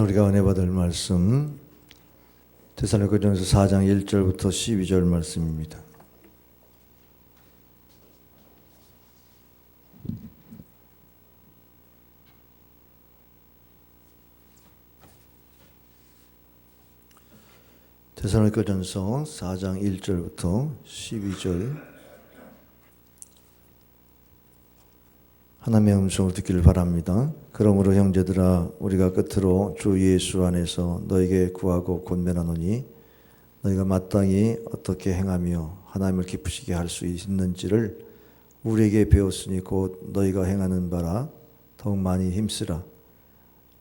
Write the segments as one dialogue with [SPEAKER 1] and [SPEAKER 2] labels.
[SPEAKER 1] 우리가 은혜 받을 말씀 데살로니가전서 4장 1절부터 12절 말씀입니다. 데살로니가전서 4장 1절부터 12절 하나님의 음성을 듣기를 바랍니다. 그러므로 형제들아 우리가 끝으로 주 예수 안에서 너에게 구하고 권면하노니 너희가 마땅히 어떻게 행하며 하나님을 기쁘시게 할 수 있는지를 우리에게 배웠으니 곧 너희가 행하는 바라 더욱 많이 힘쓰라.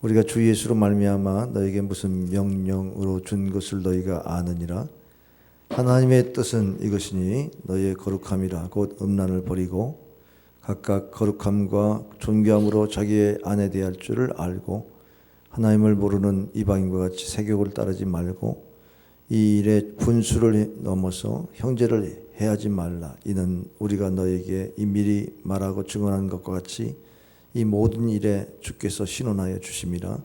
[SPEAKER 1] 우리가 주 예수로 말미암아 너에게 무슨 명령으로 준 것을 너희가 아느니라. 하나님의 뜻은 이것이니 너희의 거룩함이라 곧 음란을 버리고 각각 거룩함과 존귀함으로 자기의 아내 대할 줄을 알고 하나님을 모르는 이방인과 같이 세욕을 따르지 말고 이 일에 분수를 넘어서 형제를 해하지 말라. 이는 우리가 너에게 이 미리 말하고 증언한 것과 같이 이 모든 일에 주께서 신원하여 주심이라.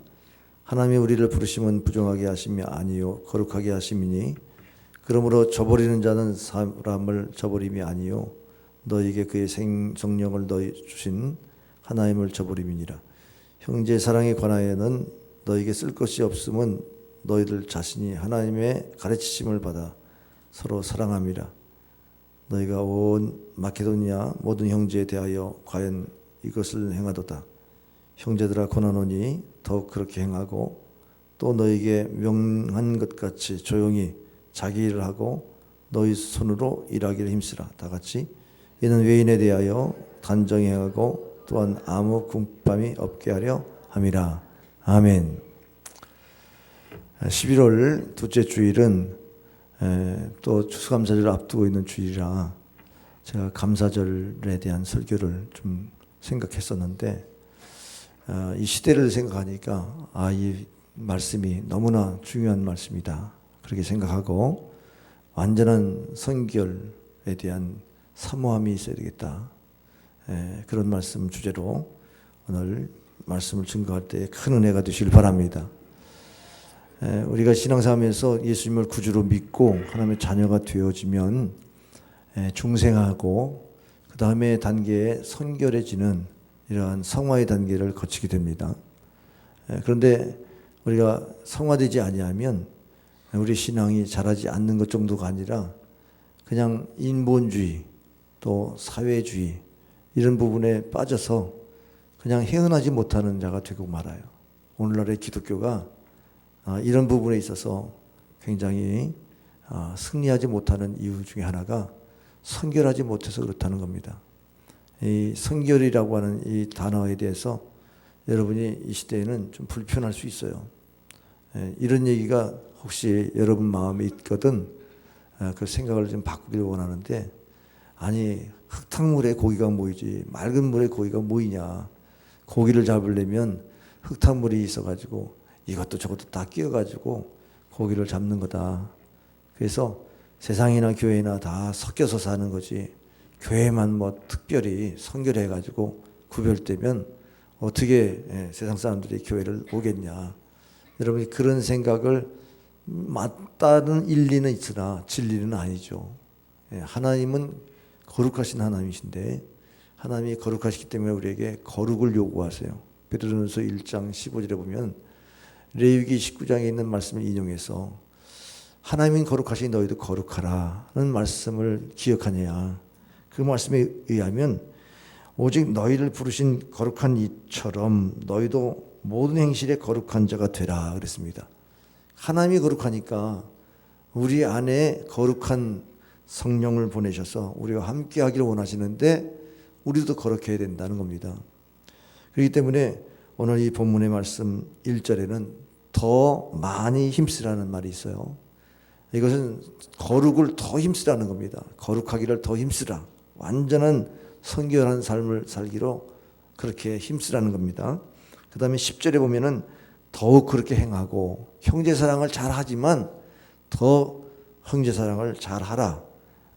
[SPEAKER 1] 하나님이 우리를 부르심은 부정하게 하심이 아니요 거룩하게 하심이니 그러므로 저버리는 자는 사람을 저버림이 아니요 너에게 그의 성령을 너희 주신 하나님을 저버림이니라. 형제 사랑에 관하여는 너에게 쓸 것이 없음은 너희들 자신이 하나님의 가르치심을 받아 서로 사랑함이라. 너희가 온 마케도니아 모든 형제에 대하여 과연 이것을 행하도다. 형제들아 권하노니 더욱 그렇게 행하고 또 너에게 명한 것 같이 조용히 자기 일을 하고 너희 손으로 일하기를 힘쓰라. 다 같이 이는 외인에 대하여 단정히 행하고 또한 아무 궁핍함이 없게 하려 함이라. 아멘. 11월 둘째 주일은 또 추수감사절을 앞두고 있는 주일이라 제가 감사절에 대한 설교를 좀 생각했었는데 이 시대를 생각하니까 이 말씀이 너무나 중요한 말씀이다 그렇게 생각하고 완전한 성결에 대한 사모함이 있어야 되겠다. 그런 말씀 주제로 오늘 말씀을 증거할 때 큰 은혜가 되시길 바랍니다. 우리가 신앙생활에서 예수님을 구주로 믿고 하나님의 자녀가 되어지면 중생하고 그 다음에 단계에 선결해지는 이러한 성화의 단계를 거치게 됩니다. 그런데 우리가 성화되지 아니하면 우리 신앙이 자라지 않는 것 정도가 아니라 그냥 인본주의 또 사회주의 이런 부분에 빠져서 그냥 헤어나지 못하는 자가 되고 말아요. 오늘날의 기독교가 이런 부분에 있어서 굉장히 승리하지 못하는 이유 중에 하나가 성결하지 못해서 그렇다는 겁니다. 이 성결이라고 하는 이 단어에 대해서 여러분이 이 시대에는 좀 불편할 수 있어요. 이런 얘기가 혹시 여러분 마음에 있거든 그 생각을 좀 바꾸기를 원하는데 아니 흙탕물에 고기가 모이지 맑은 물에 고기가 모이냐. 고기를 잡으려면 흙탕물이 있어가지고 이것도 저것도 다 끼어가지고 고기를 잡는 거다. 그래서 세상이나 교회나 다 섞여서 사는 거지 교회만 뭐 특별히 성결해가지고 구별되면 어떻게 세상 사람들이 교회를 오겠냐. 여러분이 그런 생각을 맞다는 일리는 있으나 진리는 아니죠. 하나님은 거룩하신 하나님이신데 하나님이 거룩하시기 때문에 우리에게 거룩을 요구하세요. 베드로전서 1장 15절에 보면 레위기 19장에 있는 말씀을 인용해서 하나님은 거룩하시니 너희도 거룩하라는 말씀을 기억하냐. 그 말씀에 의하면 오직 너희를 부르신 거룩한 이처럼 너희도 모든 행실에 거룩한 자가 되라 그랬습니다. 하나님이 거룩하니까 우리 안에 거룩한 성령을 보내셔서 우리와 함께 하기를 원하시는데 우리도 거룩해야 된다는 겁니다. 그렇기 때문에 오늘 이 본문의 말씀 1절에는 더 많이 힘쓰라는 말이 있어요. 이것은 거룩을 더 힘쓰라는 겁니다. 거룩하기를 더 힘쓰라. 완전한 성결한 삶을 살기로 그렇게 힘쓰라는 겁니다. 그 다음에 10절에 보면은 더욱 그렇게 행하고 형제사랑을 잘하지만 더 형제사랑을 잘하라.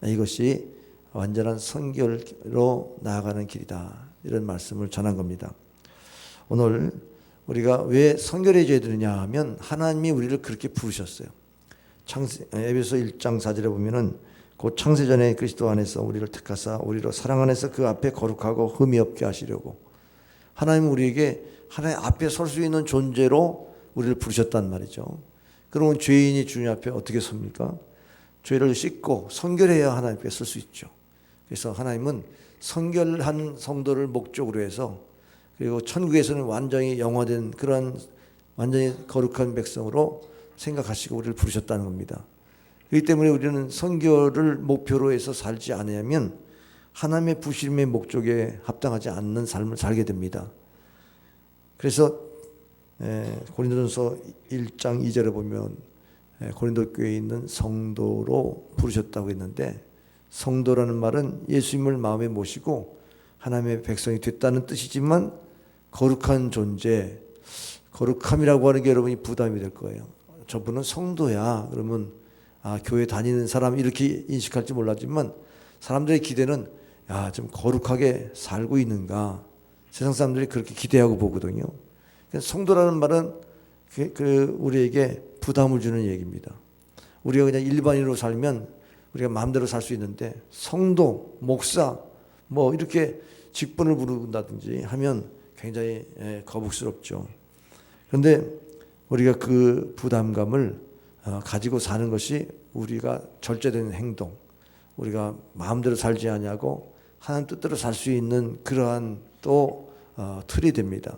[SPEAKER 1] 이것이 완전한 성결로 나아가는 길이다. 이런 말씀을 전한 겁니다. 오늘 우리가 왜 성결해져야 되느냐 하면 하나님이 우리를 그렇게 부르셨어요. 에베소 1장 4절에 보면은 곧 창세전에 그리스도 안에서 우리를 택하사 우리로 사랑 안에서 그 앞에 거룩하고 흠이 없게 하시려고, 하나님은 우리에게 하나님 앞에 설 수 있는 존재로 우리를 부르셨단 말이죠. 그러면 죄인이 주님 앞에 어떻게 섭니까? 죄를 씻고 성결해야 하나님께 설 수 있죠. 그래서 하나님은 성결한 성도를 목적으로 해서, 그리고 천국에서는 완전히 영화된 그런 완전히 거룩한 백성으로 생각하시고 우리를 부르셨다는 겁니다. 그렇기 때문에 우리는 성결을 목표로 해서 살지 않으면 하나님의 부심의 목적에 합당하지 않는 삶을 살게 됩니다. 그래서 고린도전서 1장 2절에 보면 고린도 교회에 있는 성도로 부르셨다고 했는데, 성도라는 말은 예수님을 마음에 모시고 하나님의 백성이 됐다는 뜻이지만, 거룩한 존재, 거룩함이라고 하는 게 여러분이 부담이 될 거예요. 저분은 성도야 그러면 교회 다니는 사람 이렇게 인식할지 몰랐지만, 사람들의 기대는 좀 거룩하게 살고 있는가, 세상 사람들이 그렇게 기대하고 보거든요. 성도라는 말은 우리에게 부담을 주는 얘기입니다. 우리가 그냥 일반인으로 살면 우리가 마음대로 살 수 있는데, 성도, 목사 뭐 이렇게 직분을 부른다든지 하면 굉장히 거북스럽죠. 그런데 우리가 그 부담감을 가지고 사는 것이 우리가 절제되는 행동, 우리가 마음대로 살지 아니하고 하나님 뜻대로 살 수 있는 그러한 또 틀이 됩니다.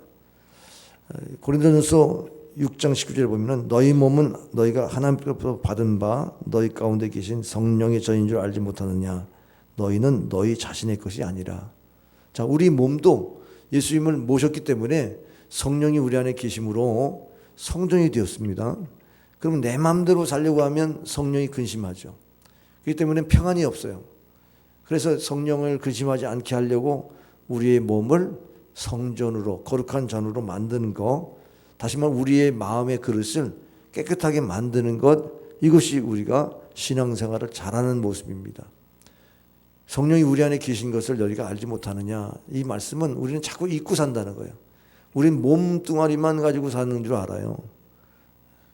[SPEAKER 1] 고린도전서 6장 19절에 보면은 너희 몸은 너희가 하나님께로부터 받은 바 너희 가운데 계신 성령의 전인 줄 알지 못하느냐, 너희는 너희 자신의 것이 아니라. 자, 우리 몸도 예수님을 모셨기 때문에 성령이 우리 안에 계심으로 성전이 되었습니다. 그러면 내 마음대로 살려고 하면 성령이 근심하죠. 그렇기 때문에 평안이 없어요. 그래서 성령을 근심하지 않게 하려고 우리의 몸을 성전으로, 거룩한 전으로 만드는 것, 다시 말해 우리의 마음의 그릇을 깨끗하게 만드는 것, 이것이 우리가 신앙생활을 잘하는 모습입니다. 성령이 우리 안에 계신 것을 너희가 알지 못하느냐, 이 말씀은 우리는 자꾸 잊고 산다는 거예요. 우린 몸뚱아리만 가지고 사는 줄 알아요.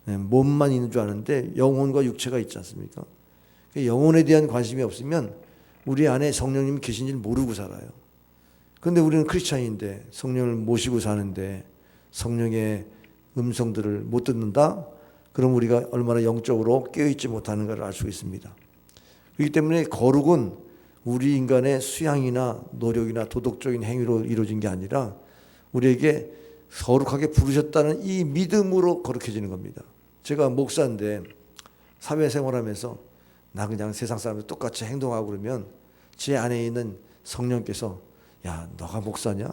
[SPEAKER 1] 몸만 있는 줄 아는데 영혼과 육체가 있지 않습니까? 영혼에 대한 관심이 없으면 우리 안에 성령님이 계신지를 모르고 살아요. 그런데 우리는 크리스찬인데 성령을 모시고 사는데 성령의 음성들을 못 듣는다? 그럼 우리가 얼마나 영적으로 깨어있지 못하는 걸 알 수 있습니다. 그렇기 때문에 거룩은 우리 인간의 수양이나 노력이나 도덕적인 행위로 이루어진 게 아니라 우리에게 거룩하게 부르셨다는 이 믿음으로 거룩해지는 겁니다. 제가 목사인데 사회생활하면서 나 그냥 세상 사람들 똑같이 행동하고 그러면 제 안에 있는 성령께서 야, 너가 목사냐?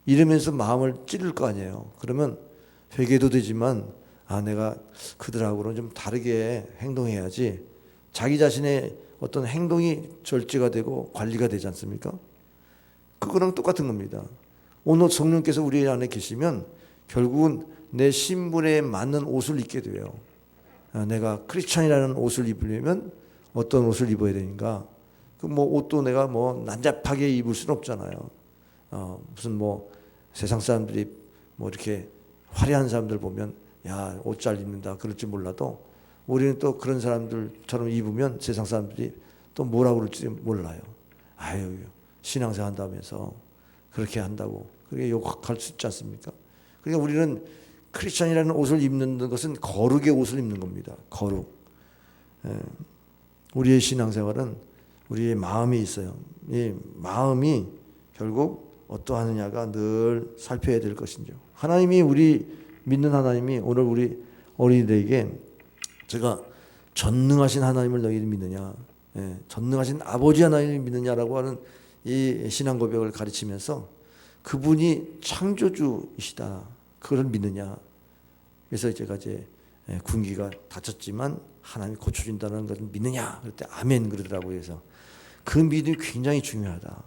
[SPEAKER 1] 이러면서 마음을 찌를 거 아니에요. 그러면 회개도 되지만 내가 그들하고는 좀 다르게 행동해야지, 자기 자신의 어떤 행동이 절제가 되고 관리가 되지 않습니까? 그거랑 똑같은 겁니다. 오늘 성령께서 우리 안에 계시면 결국은 내 신분에 맞는 옷을 입게 돼요. 내가 크리스찬이라는 옷을 입으려면 어떤 옷을 입어야 되는가? 그 뭐 옷도 내가 뭐 난잡하게 입을 수는 없잖아요. 무슨 뭐 세상 사람들이 뭐 이렇게 화려한 사람들 보면 야, 옷 잘 입는다 그럴지 몰라도 우리는 또 그런 사람들처럼 입으면 세상 사람들이 또 뭐라고 그럴지 몰라요. 아유, 신앙생활 한다면서 그렇게 한다고 그게 욕할 수 있지 않습니까? 그러니까 우리는 크리스찬이라는 옷을 입는 것은 거룩의 옷을 입는 겁니다. 거룩. 우리의 신앙생활은 우리의 마음이 있어요. 이 마음이 결국 어떠하느냐가 늘 살펴야 될 것이죠. 하나님이, 우리 믿는 하나님이 오늘 우리 어린이들에게 제가 전능하신 하나님을 너희는 믿느냐, 전능하신 아버지 하나님을 믿느냐라고 하는 이 신앙 고백을 가르치면서 그분이 창조주이시다, 그걸 믿느냐. 그래서 제가 이제 군기가 다쳤지만 하나님이 고쳐준다는 것을 믿느냐 그럴 때 아멘 그러더라고요. 그래서 그 믿음이 굉장히 중요하다.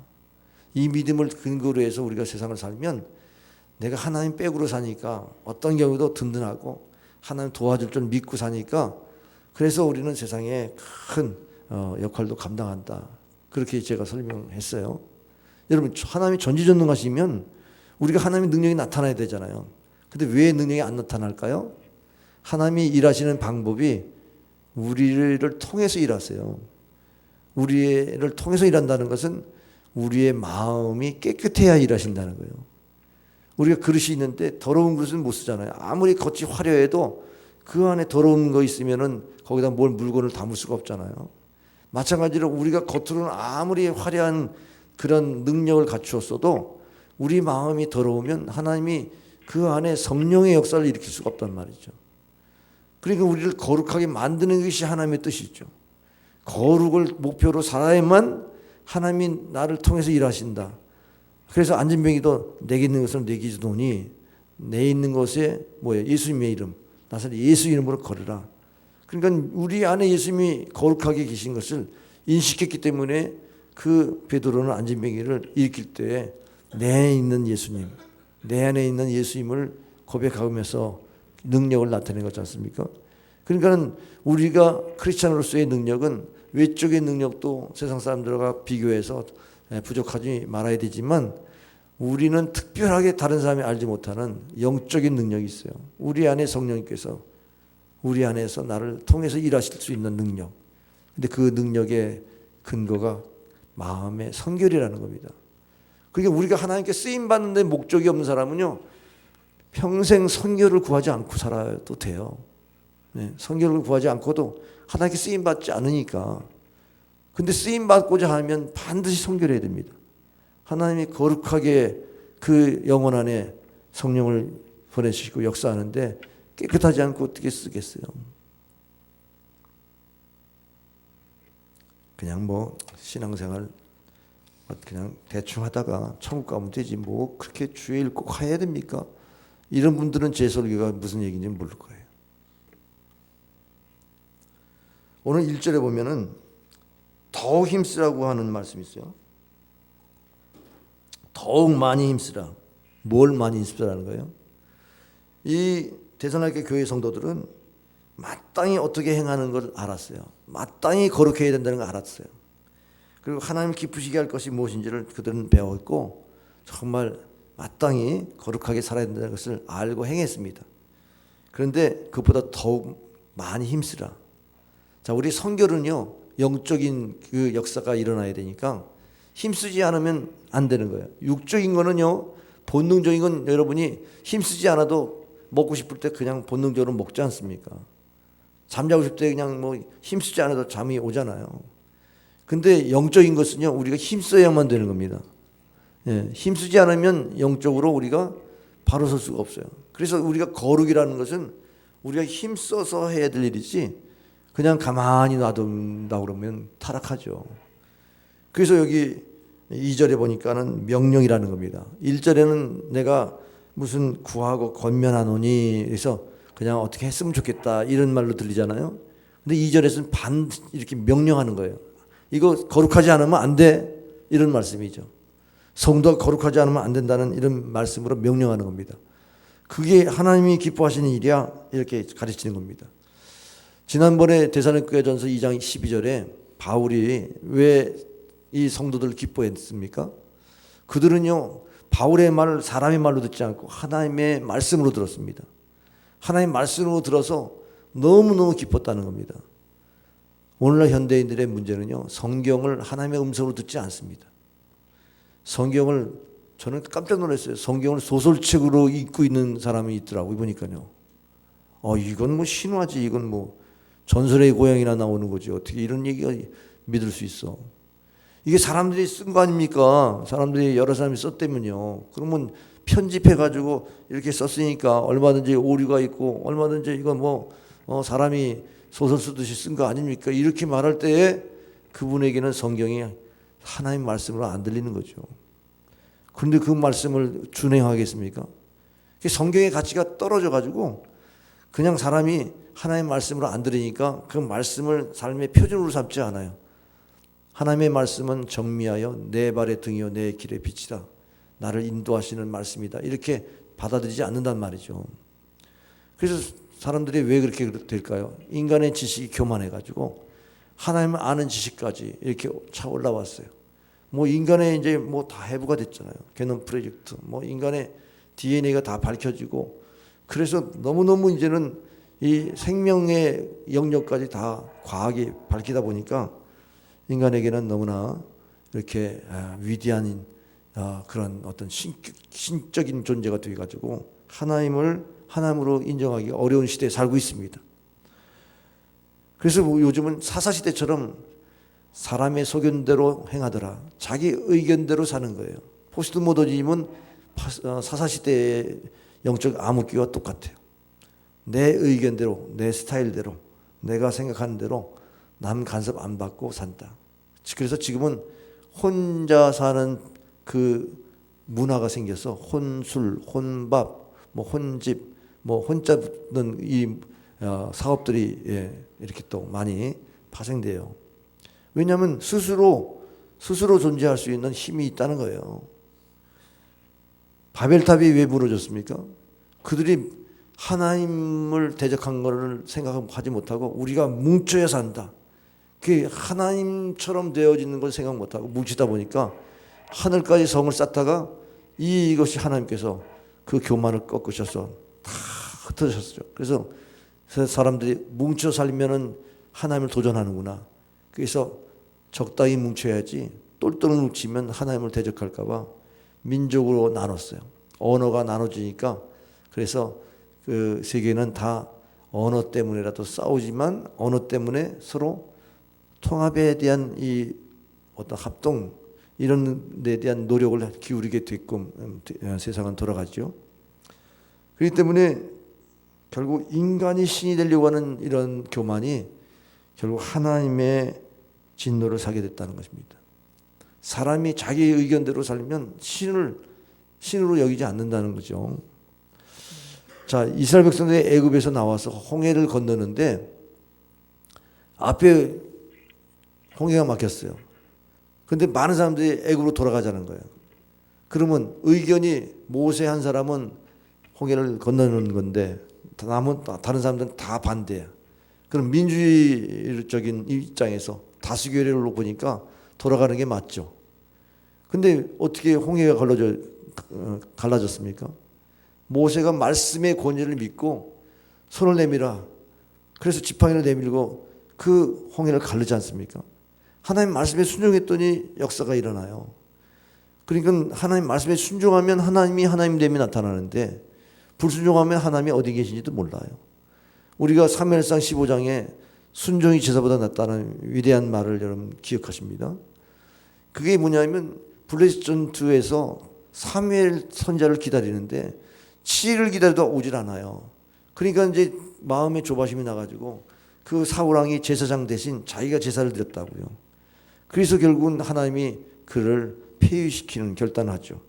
[SPEAKER 1] 이 믿음을 근거로 해서 우리가 세상을 살면 내가 하나님 백으로 사니까 어떤 경우도 든든하고 하나님 도와줄 줄 믿고 사니까, 그래서 우리는 세상에 큰 역할도 감당한다. 그렇게 제가 설명했어요. 여러분, 하나님이 전지전능하시면 우리가 하나님의 능력이 나타나야 되잖아요. 근데 왜 능력이 안 나타날까요? 하나님이 일하시는 방법이 우리를 통해서 일하세요. 우리를 통해서 일한다는 것은 우리의 마음이 깨끗해야 일하신다는 거예요. 우리가 그릇이 있는데 더러운 그릇은 못 쓰잖아요. 아무리 겉이 화려해도 그 안에 더러운 거 있으면은 거기다 뭘 물건을 담을 수가 없잖아요. 마찬가지로 우리가 겉으로는 아무리 화려한 그런 능력을 갖추었어도 우리 마음이 더러우면 하나님이 그 안에 성령의 역사를 일으킬 수가 없단 말이죠. 그러니까 우리를 거룩하게 만드는 것이 하나님의 뜻이죠. 거룩을 목표로 살아야만 하나님이 나를 통해서 일하신다. 그래서 안진병이도 내게 있는 것은 내게 주노니 내 있는 것에 뭐예요? 예수님의 이름. 나사렛 예수 이름으로 걸으라. 그러니까 우리 안에 예수님이 거룩하게 계신 것을 인식했기 때문에 그 베드로는 안진병이를 일으킬 때 내 안에 있는 예수님, 내 안에 있는 예수님을 고백하면서 능력을 나타낸 거지 않습니까? 그러니까 우리가 크리스찬으로서의 능력은 외적인 능력도 세상 사람들과 비교해서 부족하지 말아야 되지만 우리는 특별하게 다른 사람이 알지 못하는 영적인 능력이 있어요. 우리 안에 성령님께서 우리 안에서 나를 통해서 일하실 수 있는 능력. 근데 그 능력의 근거가 마음의 성결이라는 겁니다. 그러니까 우리가 하나님께 쓰임 받는데 목적이 없는 사람은요, 평생 성결을 구하지 않고 살아도 돼요. 네, 성결을 구하지 않고도 하나님께 쓰임 받지 않으니까. 근데 쓰임 받고자 하면 반드시 성결해야 됩니다. 하나님이 거룩하게 그 영혼 안에 성령을 보내시고 역사하는데 깨끗하지 않고 어떻게 쓰겠어요? 그냥 뭐 신앙생활 그냥 대충 하다가 천국 가면 되지 뭐 그렇게 주일 꼭 해야 됩니까? 이런 분들은 제 설교가 무슨 얘기인지 모를 거예요. 오늘 1절에 보면은 더욱 힘쓰라고 하는 말씀이 있어요. 더욱 많이 힘쓰라. 뭘 많이 힘쓰라는 거예요? 이 데살로니가 교회 성도들은 마땅히 어떻게 행하는 걸 알았어요. 마땅히 거룩해야 된다는 걸 알았어요. 그리고 하나님 기쁘시게 할 것이 무엇인지를 그들은 배웠고 정말 마땅히 거룩하게 살아야 된다는 것을 알고 행했습니다. 그런데 그것보다 더욱 많이 힘쓰라. 자, 우리 성결은요, 영적인 그 역사가 일어나야 되니까 힘쓰지 않으면 안 되는 거예요. 육적인 거는요, 본능적인 건 여러분이 힘쓰지 않아도 먹고 싶을 때 그냥 본능적으로 먹지 않습니까? 잠자고 싶을 때 그냥 뭐 힘쓰지 않아도 잠이 오잖아요. 근데 영적인 것은요, 우리가 힘써야만 되는 겁니다. 예, 힘쓰지 않으면 영적으로 우리가 바로 설 수가 없어요. 그래서 우리가 거룩이라는 것은 우리가 힘써서 해야 될 일이지 그냥 가만히 놔둔다 그러면 타락하죠. 그래서 여기 2절에 보니까는 명령이라는 겁니다. 1절에는 내가 무슨 구하고 권면하노니 그래서 그냥 어떻게 했으면 좋겠다 이런 말로 들리잖아요. 근데 2절에서는 반드시 이렇게 명령하는 거예요. 이거 거룩하지 않으면 안 돼 이런 말씀이죠. 성도가 거룩하지 않으면 안 된다는 이런 말씀으로 명령하는 겁니다. 그게 하나님이 기뻐하시는 일이야 이렇게 가르치는 겁니다. 지난번에 데살로니가전서 2장 12절에 바울이 왜 이 성도들을 기뻐했습니까? 그들은요 바울의 말을 사람의 말로 듣지 않고 하나님의 말씀으로 들었습니다. 하나님의 말씀으로 들어서 너무너무 기뻤다는 겁니다. 오늘날 현대인들의 문제는요 성경을 하나님의 음성으로 듣지 않습니다. 성경을 저는 깜짝 놀랐어요. 성경을 소설책으로 읽고 있는 사람이 있더라고요. 보니까요. 이건 뭐 신화지. 이건 뭐 전설의 고향이나 나오는 거지. 어떻게 이런 얘기가 믿을 수 있어. 이게 사람들이 쓴 거 아닙니까? 사람들이 여러 사람이 썼다면요. 그러면 편집해가지고 이렇게 썼으니까 얼마든지 오류가 있고 얼마든지 이건 뭐 사람이 소설 쓰듯이 쓴 거 아닙니까? 이렇게 말할 때에 그분에게는 성경이 하나님 말씀으로 안 들리는 거죠. 그런데 그 말씀을 준행하겠습니까? 성경의 가치가 떨어져가지고 그냥 사람이 하나님 말씀으로 안 들으니까 그 말씀을 삶의 표준으로 삼지 않아요. 하나님의 말씀은 정미하여 내 발의 등이요 내 길의 빛이다. 나를 인도하시는 말씀이다. 이렇게 받아들이지 않는단 말이죠. 그래서 사람들이 왜 그렇게 될까요? 인간의 지식이 교만해가지고 하나님을 아는 지식까지 이렇게 차 올라왔어요. 뭐 인간의 이제 뭐 다 해부가 됐잖아요. 개놈 프로젝트, 뭐 인간의 DNA가 다 밝혀지고 그래서 너무너무 이제는 이 생명의 영역까지 다 과학이 밝히다 보니까 인간에게는 너무나 이렇게 위대한 그런 어떤 신적인 존재가 되어가지고 하나님으로 인정하기 어려운 시대에 살고 있습니다. 그래서 요즘은 사사시대처럼 사람의 소견대로 행하더라. 자기 의견대로 사는 거예요. 포스트 모더니즘은 사사시대의 영적 암흑기와 똑같아요. 내 의견대로, 내 스타일대로, 내가 생각하는 대로 남 간섭 안 받고 산다. 그래서 지금은 혼자 사는 그 문화가 생겨서 혼술, 혼밥, 혼집, 혼자 붙는 이 사업들이 이렇게 또 많이 파생돼요. 왜냐하면 스스로 존재할 수 있는 힘이 있다는 거예요. 바벨탑이 왜 무너졌습니까? 그들이 하나님을 대적한 것을 생각하지 못하고 우리가 뭉쳐야 산다. 그게 하나님처럼 되어지는 걸 생각 못하고 뭉치다 보니까 하늘까지 성을 쌓다가 이것이 하나님께서 그 교만을 꺾으셔서 다 흩어졌죠. 그래서 사람들이 뭉쳐 살면은 하나님을 도전하는구나. 그래서 적당히 뭉쳐야지 똘똘 뭉치면 하나님을 대적할까봐 민족으로 나눴어요. 언어가 나눠지니까 그래서 그 세계는 다 언어 때문에라도 싸우지만 언어 때문에 서로 통합에 대한 이 어떤 합동 이런 데 대한 노력을 기울이게 됐고 세상은 돌아가죠. 그렇기 때문에 결국 인간이 신이 되려고 하는 이런 교만이 결국 하나님의 진노를 사게 됐다는 것입니다. 사람이 자기 의견대로 살면 신으로 여기지 않는다는 거죠. 자, 이스라엘 백성들이 애굽에서 나와서 홍해를 건너는데 앞에 홍해가 막혔어요. 그런데 많은 사람들이 애굽으로 돌아가자는 거예요. 그러면 의견이 모세 한 사람은 홍해를 건너는 건데 다른 사람들은 다 반대야. 그럼 민주주의적인 입장에서 다수결을 보니까 돌아가는 게 맞죠. 근데 어떻게 홍해가 갈라졌습니까? 모세가 말씀의 권위를 믿고 손을 내밀어. 그래서 지팡이를 내밀고 그 홍해를 가르지 않습니까? 하나님 말씀에 순종했더니 역사가 일어나요. 그러니까 하나님 말씀에 순종하면 하나님이 하나님됨이 나타나는데 불순종하면 하나님이 어디 계신지도 몰라요. 우리가 사무엘상 15장에 순종이 제사보다 낫다는 위대한 말을 여러분 기억하십니다. 그게 뭐냐면 블레셋 전투에서 사무엘 선지자를 기다리는데 7일을 기다려도 오질 않아요. 그러니까 이제 마음에 조바심이 나가지고 그 사울왕이 제사장 대신 자기가 제사를 드렸다고요. 그래서 결국은 하나님이 그를 폐위시키는 결단을 하죠.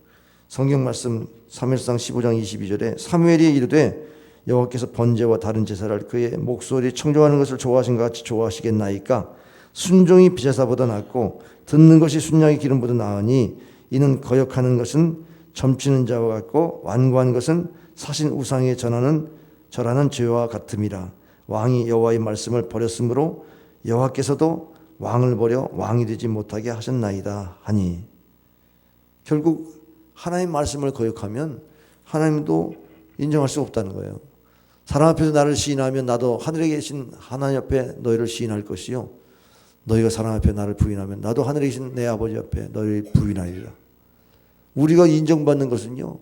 [SPEAKER 1] 성경 말씀 사무엘상 15장 22절에 사무엘이 이르되 여호와께서 번제와 다른 제사를 그의 목소리 청종하는 것을 좋아하신 것 같이 좋아하시겠나이까 순종이 비제사보다 낫고 듣는 것이 순양의 기름보다 나으니 이는 거역하는 것은 점치는 자와 같고 완고한 것은 사신 우상에 절하는 죄와 같음이라. 왕이 여호와의 말씀을 버렸으므로 여호와께서도 왕을 버려 왕이 되지 못하게 하셨나이다 하니. 결국 하나님 말씀을 거역하면 하나님도 인정할 수 없다는 거예요. 사람 앞에서 나를 시인하면 나도 하늘에 계신 하나님 앞에 너희를 시인할 것이요 너희가 사람 앞에 나를 부인하면 나도 하늘에 계신 내 아버지 앞에 너희를 부인하리라. 우리가 인정받는 것은요,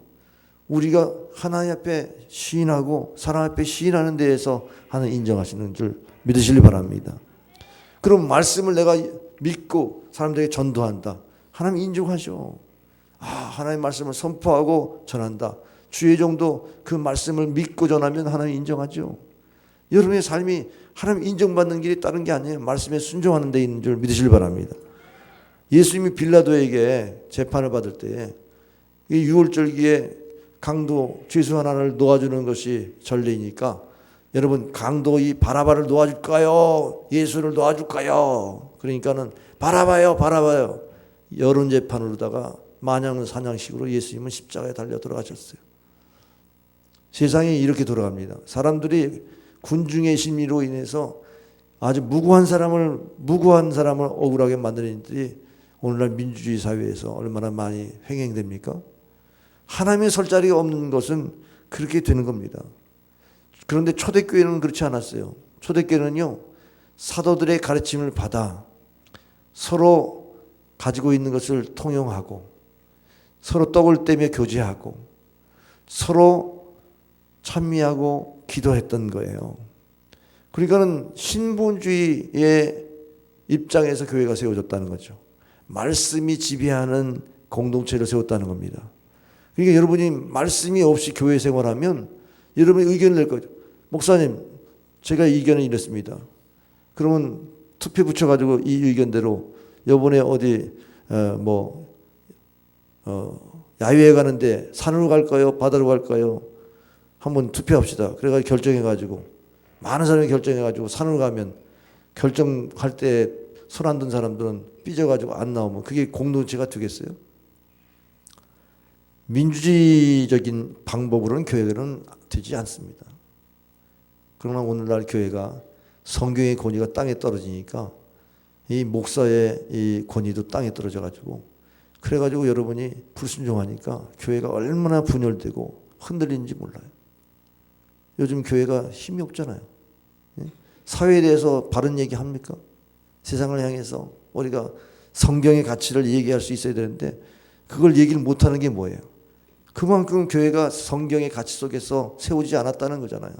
[SPEAKER 1] 우리가 하나님 앞에 시인하고 사람 앞에 시인하는 데에서 하나님 인정하시는 줄 믿으시기 바랍니다. 그럼 말씀을 내가 믿고 사람들에게 전도한다. 하나님 인정하죠. 하나님 말씀을 선포하고 전한다. 주의 종도 그 말씀을 믿고 전하면 하나님 인정하죠. 여러분의 삶이 하나님 인정받는 길이 다른 게 아니에요. 말씀에 순종하는 데 있는 줄 믿으시기 바랍니다. 예수님이 빌라도에게 재판을 받을 때에 이 유월절기에 강도 죄수 하나를 놓아주는 것이 전례이니까 여러분 강도 이 바라바를 놓아줄까요? 예수를 놓아줄까요? 그러니까는 바라봐요. 여론 재판으로다가 마냥 사냥식으로 예수님은 십자가에 달려 돌아가셨어요. 세상이 이렇게 돌아갑니다. 사람들이 군중의 심리로 인해서 아주 무고한 사람을 억울하게 만드는 일들이 오늘날 민주주의 사회에서 얼마나 많이 횡행됩니까? 하나님의 설 자리가 없는 것은 그렇게 되는 겁니다. 그런데 초대교회는 그렇지 않았어요. 초대교회는요, 사도들의 가르침을 받아 서로 가지고 있는 것을 통용하고 서로 떡을 떼며 교제하고 서로 찬미하고 기도했던 거예요. 그러니까는 신분주의의 입장에서 교회가 세워졌다는 거죠. 말씀이 지배하는 공동체를 세웠다는 겁니다. 그러니까 여러분이 말씀이 없이 교회 생활하면 여러분이 의견을 낼 거죠. 목사님, 제가 의견은 이랬습니다. 그러면 투표 붙여가지고 이 의견대로 요번에 어디 야유회 가는데 산으로 갈까요? 바다로 갈까요? 한번 투표합시다. 그래가지고 결정해가지고 많은 사람이 결정해가지고 산으로 가면 결정할 때 손 안 든 사람들은 삐져가지고 안 나오면 그게 공동체가 되겠어요? 민주주의적인 방법으로는 교회는 되지 않습니다. 그러나 오늘날 교회가 성경의 권위가 땅에 떨어지니까 이 목사의 이 권위도 땅에 떨어져가지고 그래가지고 여러분이 불순종하니까 교회가 얼마나 분열되고 흔들리는지 몰라요. 요즘 교회가 힘이 없잖아요. 사회에 대해서 바른 얘기 합니까? 세상을 향해서 우리가 성경의 가치를 얘기할 수 있어야 되는데 그걸 얘기를 못하는 게 뭐예요? 그만큼 교회가 성경의 가치 속에서 세우지 않았다는 거잖아요.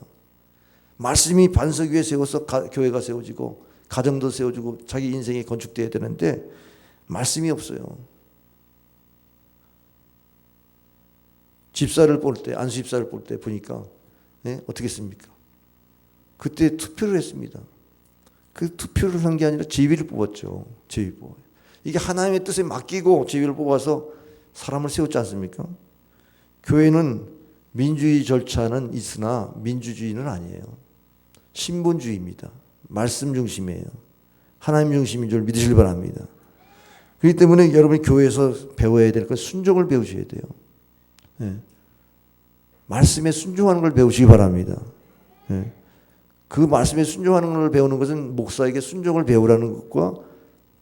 [SPEAKER 1] 말씀이 반석 위에 세워서 교회가 세워지고 가정도 세워지고 자기 인생이 건축돼야 되는데 말씀이 없어요. 집사를 볼 때, 안수 집사를 볼 때 보니까 어떻게 했습니까? 그때 투표를 했습니다. 그 투표를 한 게 아니라 제위를 뽑았죠. 제위 뽑아요. 이게 하나님의 뜻에 맡기고 제위를 뽑아서 사람을 세웠지 않습니까? 교회는 민주주의 절차는 있으나 민주주의는 아니에요. 신분주의입니다. 말씀 중심이에요. 하나님 중심인 줄 믿으시길 바랍니다. 그렇기 때문에 여러분이 교회에서 배워야 될 건 순종을 배우셔야 돼요. 네. 말씀에 순종하는 걸 배우시기 바랍니다. 네. 그 말씀에 순종하는 걸 배우는 것은 목사에게 순종을 배우라는 것과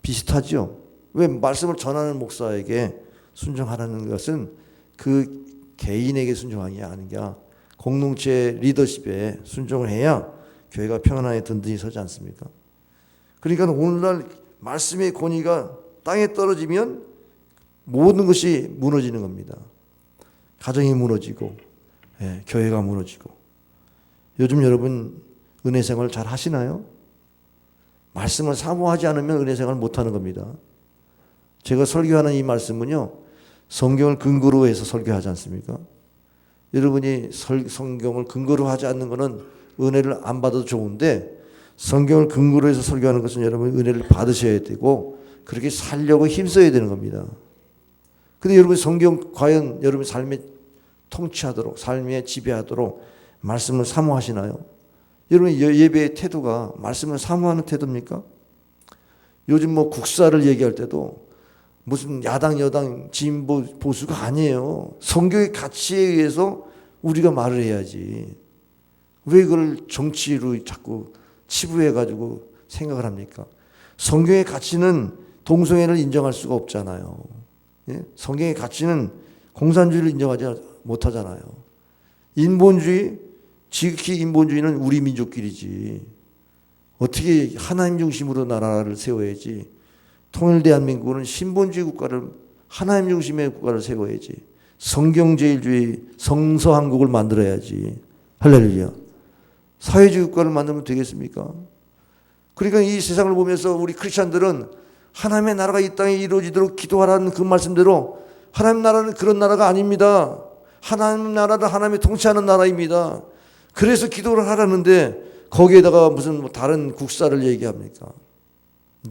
[SPEAKER 1] 비슷하죠. 왜 말씀을 전하는 목사에게 순종하라는 것은 그 개인에게 순종하는 게 아니라 공동체 리더십에 순종을 해야 교회가 평안하게 든든히 서지 않습니까? 그러니까 오늘날 말씀의 권위가 땅에 떨어지면 모든 것이 무너지는 겁니다. 가정이 무너지고 교회가 무너지고. 요즘 여러분 은혜 생활 잘 하시나요? 말씀을 사모하지 않으면 은혜 생활 못하는 겁니다. 제가 설교하는 이 말씀은요, 성경을 근거로 해서 설교하지 않습니까? 여러분이 성경을 근거로 하지 않는 것은 은혜를 안 받아도 좋은데 성경을 근거로 해서 설교하는 것은 여러분 은혜를 받으셔야 되고 그렇게 살려고 힘써야 되는 겁니다. 근데 여러분 성경 과연 여러분 삶에 통치하도록, 삶에 지배하도록 말씀을 사모하시나요? 여러분 예배의 태도가 말씀을 사모하는 태도입니까? 요즘 국사를 얘기할 때도 무슨 야당 여당 진보 보수가 아니에요. 성경의 가치에 의해서 우리가 말을 해야지. 왜 그걸 정치로 자꾸 치부해가지고 생각을 합니까? 성경의 가치는 동성애를 인정할 수가 없잖아요. 성경의 가치는 공산주의를 인정하지 못하잖아요. 인본주의, 지극히 인본주의는 우리 민족끼리지. 어떻게 하나님 중심으로 나라를 세워야지. 통일 대한민국은 신본주의 국가를 하나님 중심의 국가를 세워야지. 성경제일주의 성서한국을 만들어야지. 할렐루야. 사회주의 국가를 만들면 되겠습니까? 그러니까 이 세상을 보면서 우리 크리스찬들은 하나님의 나라가 이 땅에 이루어지도록 기도하라는 그 말씀대로 하나님 나라는 그런 나라가 아닙니다. 하나님 나라는 하나님이 통치하는 나라입니다. 그래서 기도를 하라는데 거기에다가 무슨 다른 국사를 얘기합니까?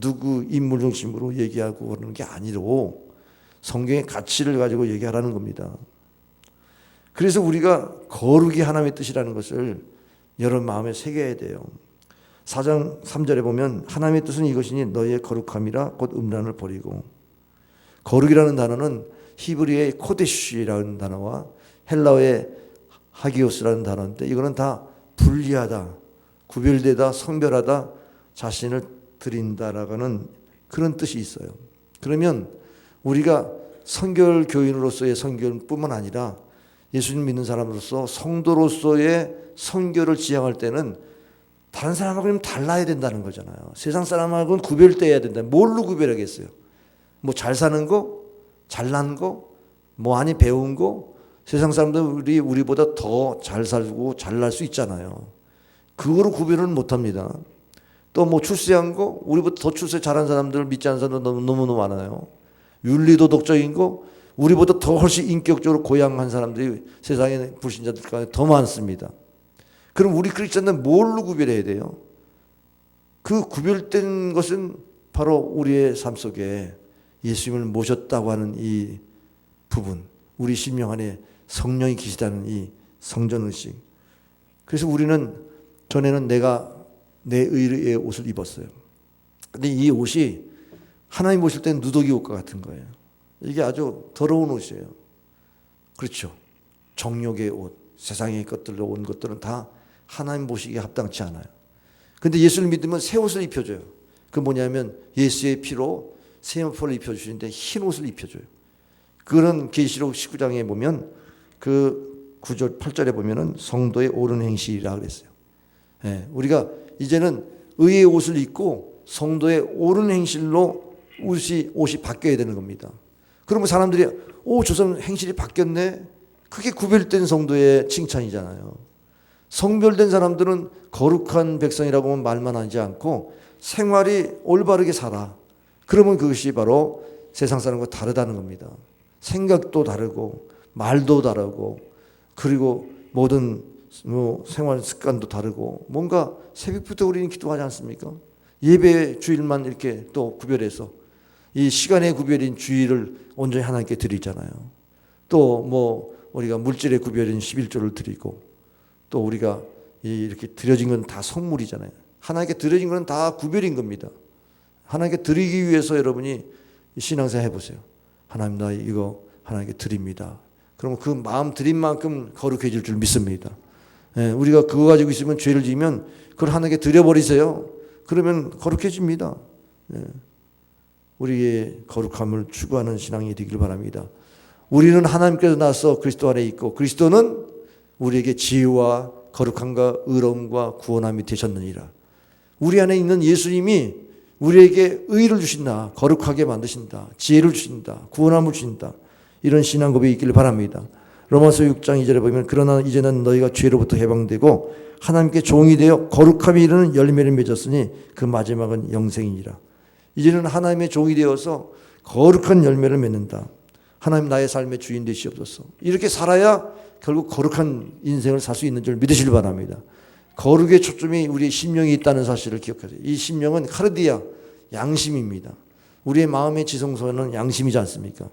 [SPEAKER 1] 누구 인물 중심으로 얘기하고 그러는 게 아니고 성경의 가치를 가지고 얘기하라는 겁니다. 그래서 우리가 거룩이 하나님의 뜻이라는 것을 여러분 마음에 새겨야 돼요. 4장 3절에 보면 하나님의 뜻은 이것이니 너희의 거룩함이라 곧 음란을 버리고. 거룩이라는 단어는 히브리어의 코데시라는 단어와 헬라어의 하기오스라는 단어인데 이거는 다 분리하다, 구별되다, 성별하다, 자신을 드린다라는 그런 뜻이 있어요. 그러면 우리가 선결 교인으로서의 선결뿐만 아니라 예수님 믿는 사람으로서 성도로서의 선교를 지향할 때는 다른 사람하고는 달라야 된다는 거잖아요. 세상 사람하고는 구별돼야 된다. 뭘로 구별하겠어요? 뭐 잘 사는 거, 잘난 거, 뭐 많이 배운 거. 세상 사람들이 우리보다 더 잘 살고 잘날 수 있잖아요. 그거로 구별은 못합니다. 또 뭐 출세한 거, 우리보다 더 출세 잘한 사람들 믿지 않는 사람들 너무너무 많아요. 윤리도덕적인 거, 우리보다 더 훨씬 인격적으로 고양한 사람들이 세상에 불신자들 가운데 더 많습니다. 그럼 우리 크리스천은 뭘로 구별해야 돼요? 그 구별된 것은 바로 우리의 삶 속에 예수님을 모셨다고 하는 이 부분, 우리 심령 안에 성령이 계시다는 이 성전의식. 그래서 우리는 전에는 내가 내 의의 옷을 입었어요. 근데 이 옷이 하나님 보실 때는 누더기 옷과 같은 거예요. 이게 아주 더러운 옷이에요. 그렇죠. 정욕의 옷, 세상의 것들로 온 것들은 다 하나님 보시기에 합당치 않아요. 근데 예수를 믿으면 새 옷을 입혀줘요. 그 뭐냐면 예수의 피로 새 옷을 입혀주시는데 흰 옷을 입혀줘요. 그런 계시록 19장에 보면 그 9절 8절에 보면은 성도의 옳은 행실이라 그랬어요. 예, 우리가 이제는 의의 옷을 입고 성도의 옳은 행실로 옷이 바뀌어야 되는 겁니다. 그러면 사람들이 저 사람 행실이 바뀌었네. 그게 구별된 성도의 칭찬이잖아요. 성별된 사람들은 거룩한 백성이라고 말만 하지 않고 생활이 올바르게 살아. 그러면 그것이 바로 세상 사람과 다르다는 겁니다. 생각도 다르고 말도 다르고 그리고 모든 생활 습관도 다르고 뭔가 새벽부터 우리는 기도하지 않습니까? 예배 주일만 이렇게 또 구별해서 이 시간의 구별인 주일을 온전히 하나님께 드리잖아요. 또 뭐 우리가 물질의 구별인 11조를 드리고 또 우리가 이렇게 드려진 건 다 선물이잖아요. 하나님께 드려진 건 다 구별인 겁니다. 하나님께 드리기 위해서 여러분이 신앙생활 해보세요. 하나님 나 이거 하나님께 드립니다. 그러면 그 마음 드린 만큼 거룩해질 줄 믿습니다. 우리가 그거 가지고 있으면 죄를 지으면 그걸 하나님께 드려버리세요. 그러면 거룩해집니다. 우리의 거룩함을 추구하는 신앙이 되길 바랍니다. 우리는 하나님께서 나서 그리스도 안에 있고 그리스도는 우리에게 지혜와 거룩함과 의로움과 구원함이 되셨느니라. 우리 안에 있는 예수님이 우리에게 의를 주신다. 거룩하게 만드신다. 지혜를 주신다. 구원함을 주신다. 이런 신앙 고백이 있기를 바랍니다. 로마서 6장 2절에 보면 그러나 이제는 너희가 죄로부터 해방되고 하나님께 종이 되어 거룩함이 이르는 열매를 맺었으니 그 마지막은 영생이니라. 이제는 하나님의 종이 되어서 거룩한 열매를 맺는다. 하나님 나의 삶의 주인 되시옵소서. 이렇게 살아야 결국 거룩한 인생을 살 수 있는 줄 믿으시길 바랍니다. 거룩의 초점이 우리의 심령이 있다는 사실을 기억하세요. 이 심령은 카르디아, 양심입니다. 우리의 마음의 지성소는 양심이지 않습니까?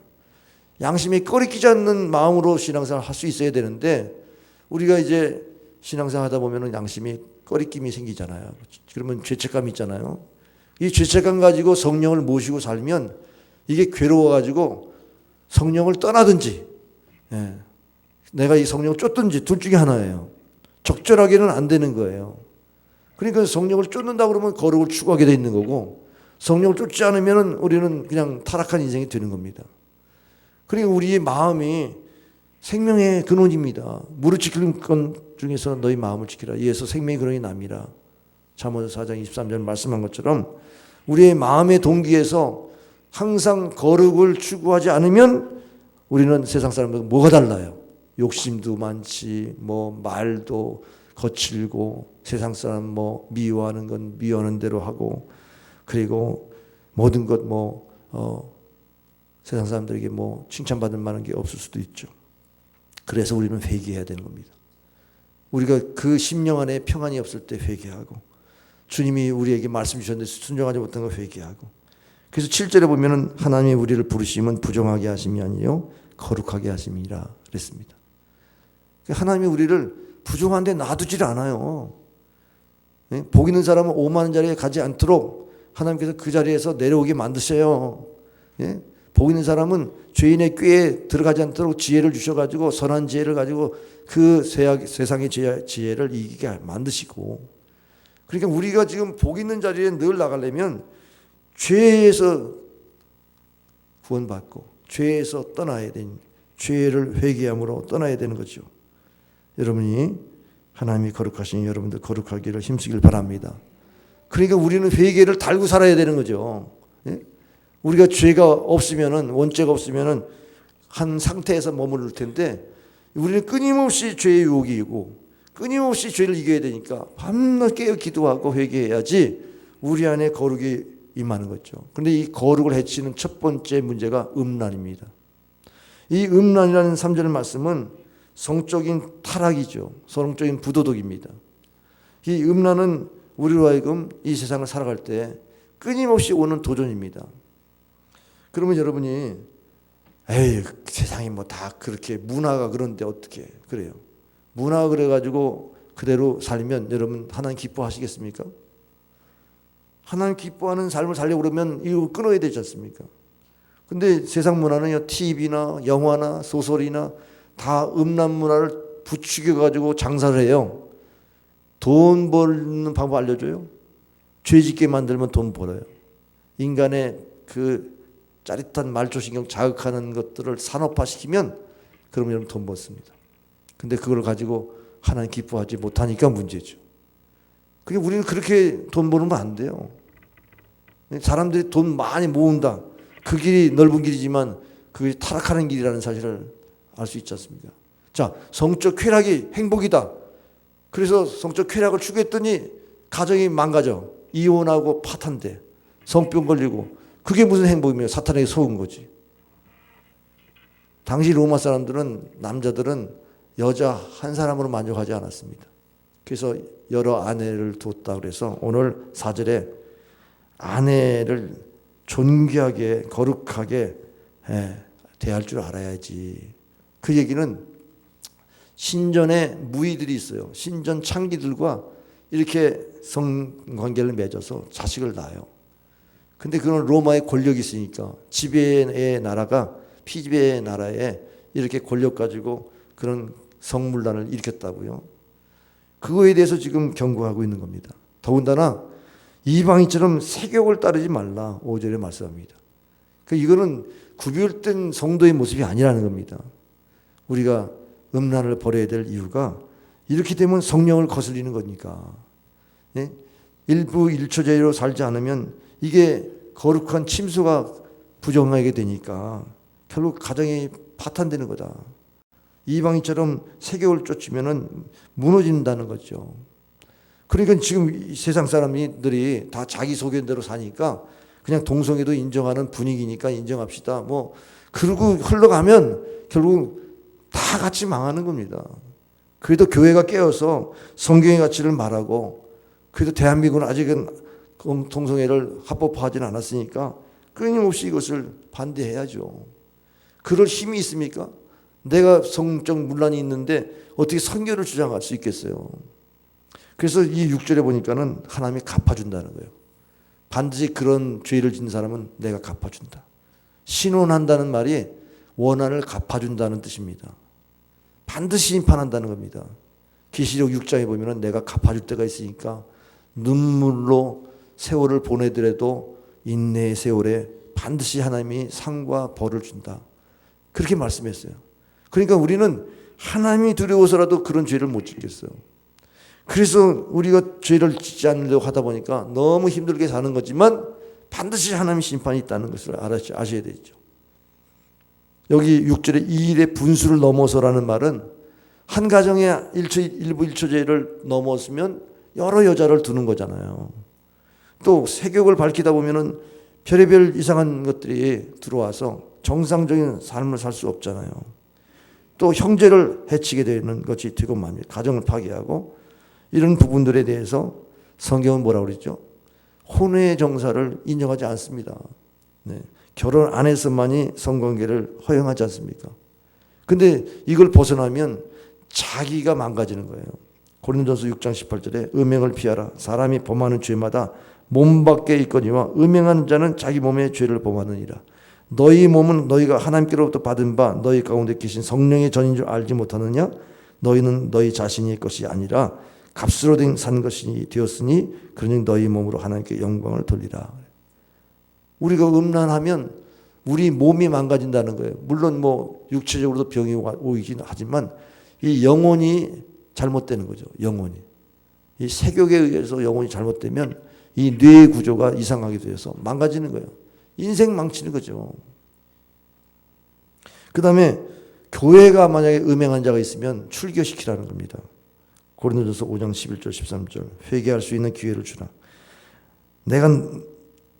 [SPEAKER 1] 양심이 꺼리끼지 않는 마음으로 신앙생활을 할 수 있어야 되는데 우리가 이제 신앙생활 하다 보면 양심이 꺼리낌이 생기잖아요. 그러면 죄책감이 있잖아요. 이 죄책감 가지고 성령을 모시고 살면 이게 괴로워가지고 성령을 떠나든지 내가 이 성령을 쫓든지 둘 중에 하나예요. 적절하게는 안 되는 거예요. 그러니까 성령을 쫓는다 그러면 거룩을 추구하게 돼 있는 거고 성령을 쫓지 않으면 우리는 그냥 타락한 인생이 되는 겁니다. 그러니까 우리의 마음이 생명의 근원입니다. 무릇 지키는 것 중에서 너희 마음을 지키라. 이에서 생명의 근원이 남이라. 잠언서 4장 23절 말씀한 것처럼 우리의 마음의 동기에서 항상 거룩을 추구하지 않으면 우리는 세상 사람들과 뭐가 달라요? 욕심도 많지, 뭐 말도 거칠고 세상 사람 뭐 미워하는 건 미워하는 대로 하고 그리고 모든 것 세상 사람들에게 뭐 칭찬받을 만한 게 없을 수도 있죠. 그래서 우리는 회개해야 되는 겁니다. 우리가 그 심령 안에 평안이 없을 때 회개하고 주님이 우리에게 말씀 주셨는데 순종하지 못한 걸 회개하고 그래서 7절에 보면은 하나님이 우리를 부르심은 부정하게 하심이 아니요 거룩하게 하심이라 그랬습니다. 하나님이 우리를 부정한 데 놔두질 않아요. 복 있는 사람은 오만한 자리에 가지 않도록 하나님께서 그 자리에서 내려오게 만드셔요. 복 있는 사람은 죄인의 꾀에 들어가지 않도록 지혜를 주셔가지고 선한 지혜를 가지고 그 세상의 지혜를 이기게 만드시고 그러니까 우리가 지금 복 있는 자리에 늘 나가려면 죄에서 구원받고 죄에서 떠나야 되는 죄를 회개함으로 떠나야 되는 거죠. 여러분이 하나님이 거룩하신 여러분들 거룩하기를 힘쓰길 바랍니다. 그러니까 우리는 회개를 달고 살아야 되는 거죠. 예? 우리가 죄가 없으면은, 원죄가 없으면은 한 상태에서 머무를 텐데, 우리는 끊임없이 죄의 유혹이 있고 끊임없이 죄를 이겨야 되니까 밤낮 깨어 기도하고 회개해야지 우리 안에 거룩이 임하는 거죠. 그런데 이 거룩을 해치는 첫 번째 문제가 음란입니다. 이 음란이라는 3절 말씀은 성적인 타락이죠. 성적인 부도덕입니다. 이 음란은 우리로 하여금 이 세상을 살아갈 때 끊임없이 오는 도전입니다. 그러면 여러분이 에이, 세상이 뭐 다 그렇게 문화가 그런데 어떻게 그래요? 문화가 그래가지고 그대로 살면 여러분 하나님 기뻐하시겠습니까? 하나님 기뻐하는 삶을 살려고 그러면 이거 끊어야 되지 않습니까? 근데 세상 문화는요, TV나 영화나 소설이나 다 음란 문화를 부추겨가지고 장사를 해요. 돈 벌는 방법 알려줘요. 죄 짓게 만들면 돈 벌어요. 인간의 그 짜릿한 말초신경 자극하는 것들을 산업화시키면 그러면 여러분 돈 벌습니다. 근데 그걸 가지고 하나님 기뻐하지 못하니까 문제죠. 그게 우리는 그렇게 돈 벌면 안 돼요. 사람들이 돈 많이 모은다. 그 길이 넓은 길이지만 그게 타락하는 길이라는 사실을 알 수 있지 않습니까? 자, 성적 쾌락이 행복이다. 그래서 성적 쾌락을 추구했더니 가정이 망가져. 이혼하고 파탄돼. 성병 걸리고. 그게 무슨 행복이며 사탄에게 속은 거지. 당시 로마 사람들은, 남자들은 여자 한 사람으로 만족하지 않았습니다. 그래서 여러 아내를 뒀다 그래서 오늘 4절에 아내를 존귀하게 거룩하게 대할 줄 알아야지. 그 얘기는 신전에 무희들이 있어요. 신전 창기들과 이렇게 성관계를 맺어서 자식을 낳아요. 근데 그건 로마의 권력이 있으니까 지배의 나라가 피지배의 나라에 이렇게 권력 가지고 그런 성물란을 일으켰다고요. 그거에 대해서 지금 경고하고 있는 겁니다. 더군다나 이방인처럼 세욕을 따르지 말라 5절에 말씀합니다. 이거는 구별된 성도의 모습이 아니라는 겁니다. 우리가 음란을 버려야 될 이유가 이렇게 되면 성령을 거슬리는 거니까. 예? 일부 일처제로 살지 않으면 이게 거룩한 침수가 부정하게 되니까 결국 가정이 파탄되는 거다. 이방인처럼 세격을 쫓으면 무너진다는 거죠. 그러니까 지금 세상 사람들이 다 자기 소견대로 사니까 그냥 동성애도 인정하는 분위기니까 인정합시다. 뭐 그러고 흘러가면 결국 다 같이 망하는 겁니다. 그래도 교회가 깨어서 성경의 가치를 말하고 그래도 대한민국은 아직은 동성애를 합법화하지는 않았으니까 끊임없이 이것을 반대해야죠. 그럴 힘이 있습니까? 내가 성적 문란이 있는데 어떻게 선교를 주장할 수 있겠어요? 그래서 이 6절에 보니까는 하나님이 갚아준다는 거예요. 반드시 그런 죄를 짓는 사람은 내가 갚아준다. 신원한다는 말이 원한을 갚아준다는 뜻입니다. 반드시 심판한다는 겁니다. 계시록 6장에 보면은 내가 갚아줄 때가 있으니까 눈물로 세월을 보내더라도 인내의 세월에 반드시 하나님이 상과 벌을 준다. 그렇게 말씀했어요. 그러니까 우리는 하나님이 두려워서라도 그런 죄를 못 짓겠어요. 그래서 우리가 죄를 짓지 않으려고 하다 보니까 너무 힘들게 사는 거지만 반드시 하나님의 심판이 있다는 것을 아셔야 되죠. 여기 6절에 이 일의 분수를 넘어서라는 말은 한 가정의 일부 일처제를 넘었으면 여러 여자를 두는 거잖아요. 또 세격을 밝히다 보면은 별의별 이상한 것들이 들어와서 정상적인 삶을 살 수 없잖아요. 또 형제를 해치게 되는 것이 되고 맙니다. 가정을 파괴하고 이런 부분들에 대해서 성경은 뭐라고 그랬죠? 혼외 정사를 인정하지 않습니다. 네. 결혼 안에서만이 성관계를 허용하지 않습니까? 근데 이걸 벗어나면 자기가 망가지는 거예요. 고린도전서 6장 18절에 음행을 피하라. 사람이 범하는 죄마다 몸 밖에 있거니와 음행하는 자는 자기 몸의 죄를 범하느니라. 너희 몸은 너희가 하나님께로부터 받은 바 너희 가운데 계신 성령의 전인 줄 알지 못하느냐? 너희는 너희 자신의 것이 아니라 값으로 산 것이 되었으니 그러니 너희 몸으로 하나님께 영광을 돌리라. 우리가 음란하면 우리 몸이 망가진다는 거예요. 물론 뭐 육체적으로도 병이 오긴 하지만 이 영혼이 잘못되는 거죠. 영혼이. 이 세격에 의해서 영혼이 잘못되면 이 뇌 구조가 이상하게 되어서 망가지는 거예요. 인생 망치는 거죠. 그 다음에 교회가 만약에 음행한 자가 있으면 출교시키라는 겁니다. 고린도전서 5장 11절 13절 회개할 수 있는 기회를 주라.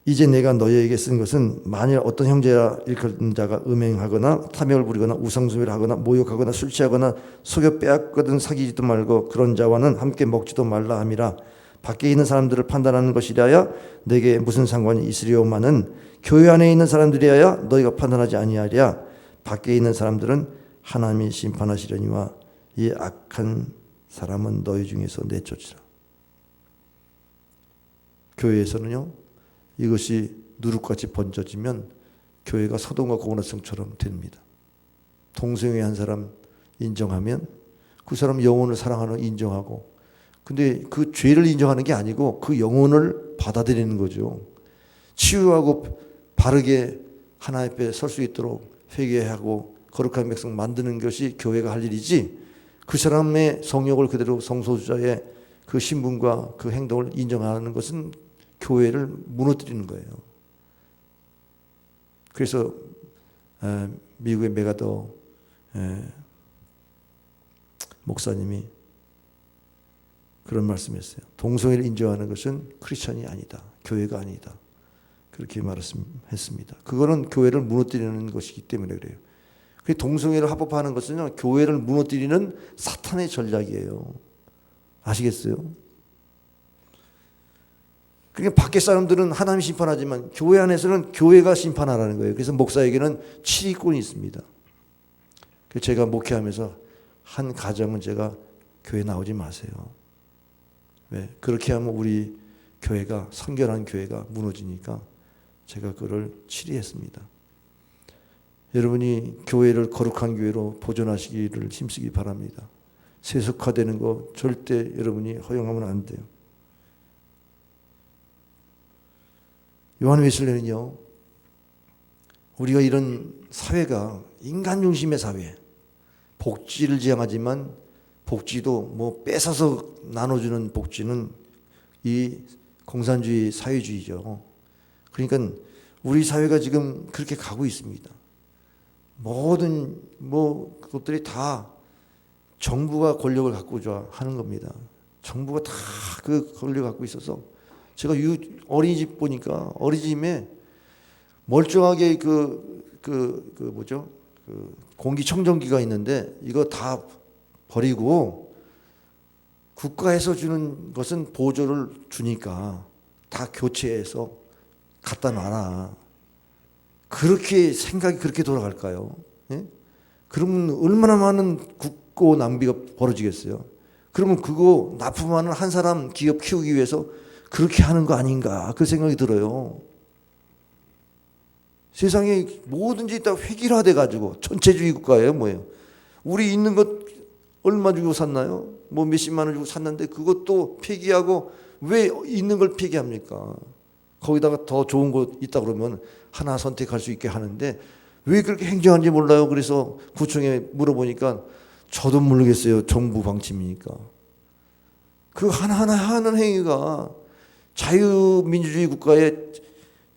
[SPEAKER 1] 이제 내가 너희에게 쓴 것은 만일 어떤 형제라 일컫는 자가 음행하거나 탐욕을 부리거나 우상숭배를 하거나 모욕하거나 술 취하거나 속여 빼앗거든 사귀지도 말고 그런 자와는 함께 먹지도 말라 함이라. 밖에 있는 사람들을 판단하는 것이라야 내게 무슨 상관이 있으리오마는 교회 안에 있는 사람들이야야 너희가 판단하지 아니하랴. 밖에 있는 사람들은 하나님이 심판하시려니와 이 악한 사람은 너희 중에서 내쫓으라. 교회에서는요, 이것이 누룩같이 번져지면 교회가 소돔과 고모라성처럼 됩니다. 동성애 한 사람 인정하면 그 사람 영혼을 사랑하는 인정하고, 근데 그 죄를 인정하는 게 아니고 그 영혼을 받아들이는 거죠. 치유하고 바르게 하나님 앞에 설 수 있도록 회개하고 거룩한 백성 만드는 것이 교회가 할 일이지, 그 사람의 성욕을 그대로 성소수자의 그 신분과 그 행동을 인정하는 것은 교회를 무너뜨리는 거예요. 그래서 미국의 메가더 목사님이 그런 말씀했어요. 동성애를 인정하는 것은 크리스천이 아니다. 교회가 아니다. 그렇게 말했습니다. 그거는 교회를 무너뜨리는 것이기 때문에 그래요. 동성애를 합법화하는 것은 교회를 무너뜨리는 사탄의 전략이에요. 아시겠어요? 그러니까 밖에 사람들은 하나님이 심판하지만 교회 안에서는 교회가 심판하라는 거예요. 그래서 목사에게는 7위권이 있습니다. 그래서 제가 목회하면서 한 가정은 제가 교회 나오지 마세요. 왜? 그렇게 하면 우리 교회가, 선결한 교회가 무너지니까 제가 그걸 7위했습니다. 여러분이 교회를 거룩한 교회로 보존하시기를 힘쓰기 바랍니다. 세속화되는 거 절대 여러분이 허용하면 안 돼요. 요한 웨슬레는요, 우리가 이런 사회가 인간 중심의 사회, 복지를 지향하지만 복지도 뭐 뺏어서 나눠주는 복지는 이 공산주의 사회주의죠. 그러니까 우리 사회가 지금 그렇게 가고 있습니다. 모든 그것들이 다 정부가 권력을 갖고자 하는 겁니다. 정부가 다 그 권력을 갖고 있어서 제가 어린이집 보니까 어린이집에 멀쩡하게 공기청정기가 있는데 이거 다 버리고 국가에서 주는 것은 보조를 주니까 다 교체해서 갖다 놔라. 그렇게 생각이 그렇게 돌아갈까요? 예? 그러면 얼마나 많은 국고 낭비가 벌어지겠어요. 그러면 그거 납품하는 한 사람 기업 키우기 위해서 그렇게 하는 거 아닌가, 그 생각이 들어요. 세상에 뭐든지 다 획일화돼 가지고 전체주의 국가예요. 뭐예요? 우리 있는 것 얼마 주고 샀나요? 뭐 몇십만 원 주고 샀는데 그것도 폐기하고, 왜 있는 걸 폐기합니까? 거기다가 더 좋은 곳 있다 그러면 하나 선택할 수 있게 하는데 왜 그렇게 행정하는지 몰라요. 그래서 구청에 물어보니까 저도 모르겠어요. 정부 방침이니까. 그 하나하나 하는 행위가 자유민주주의 국가의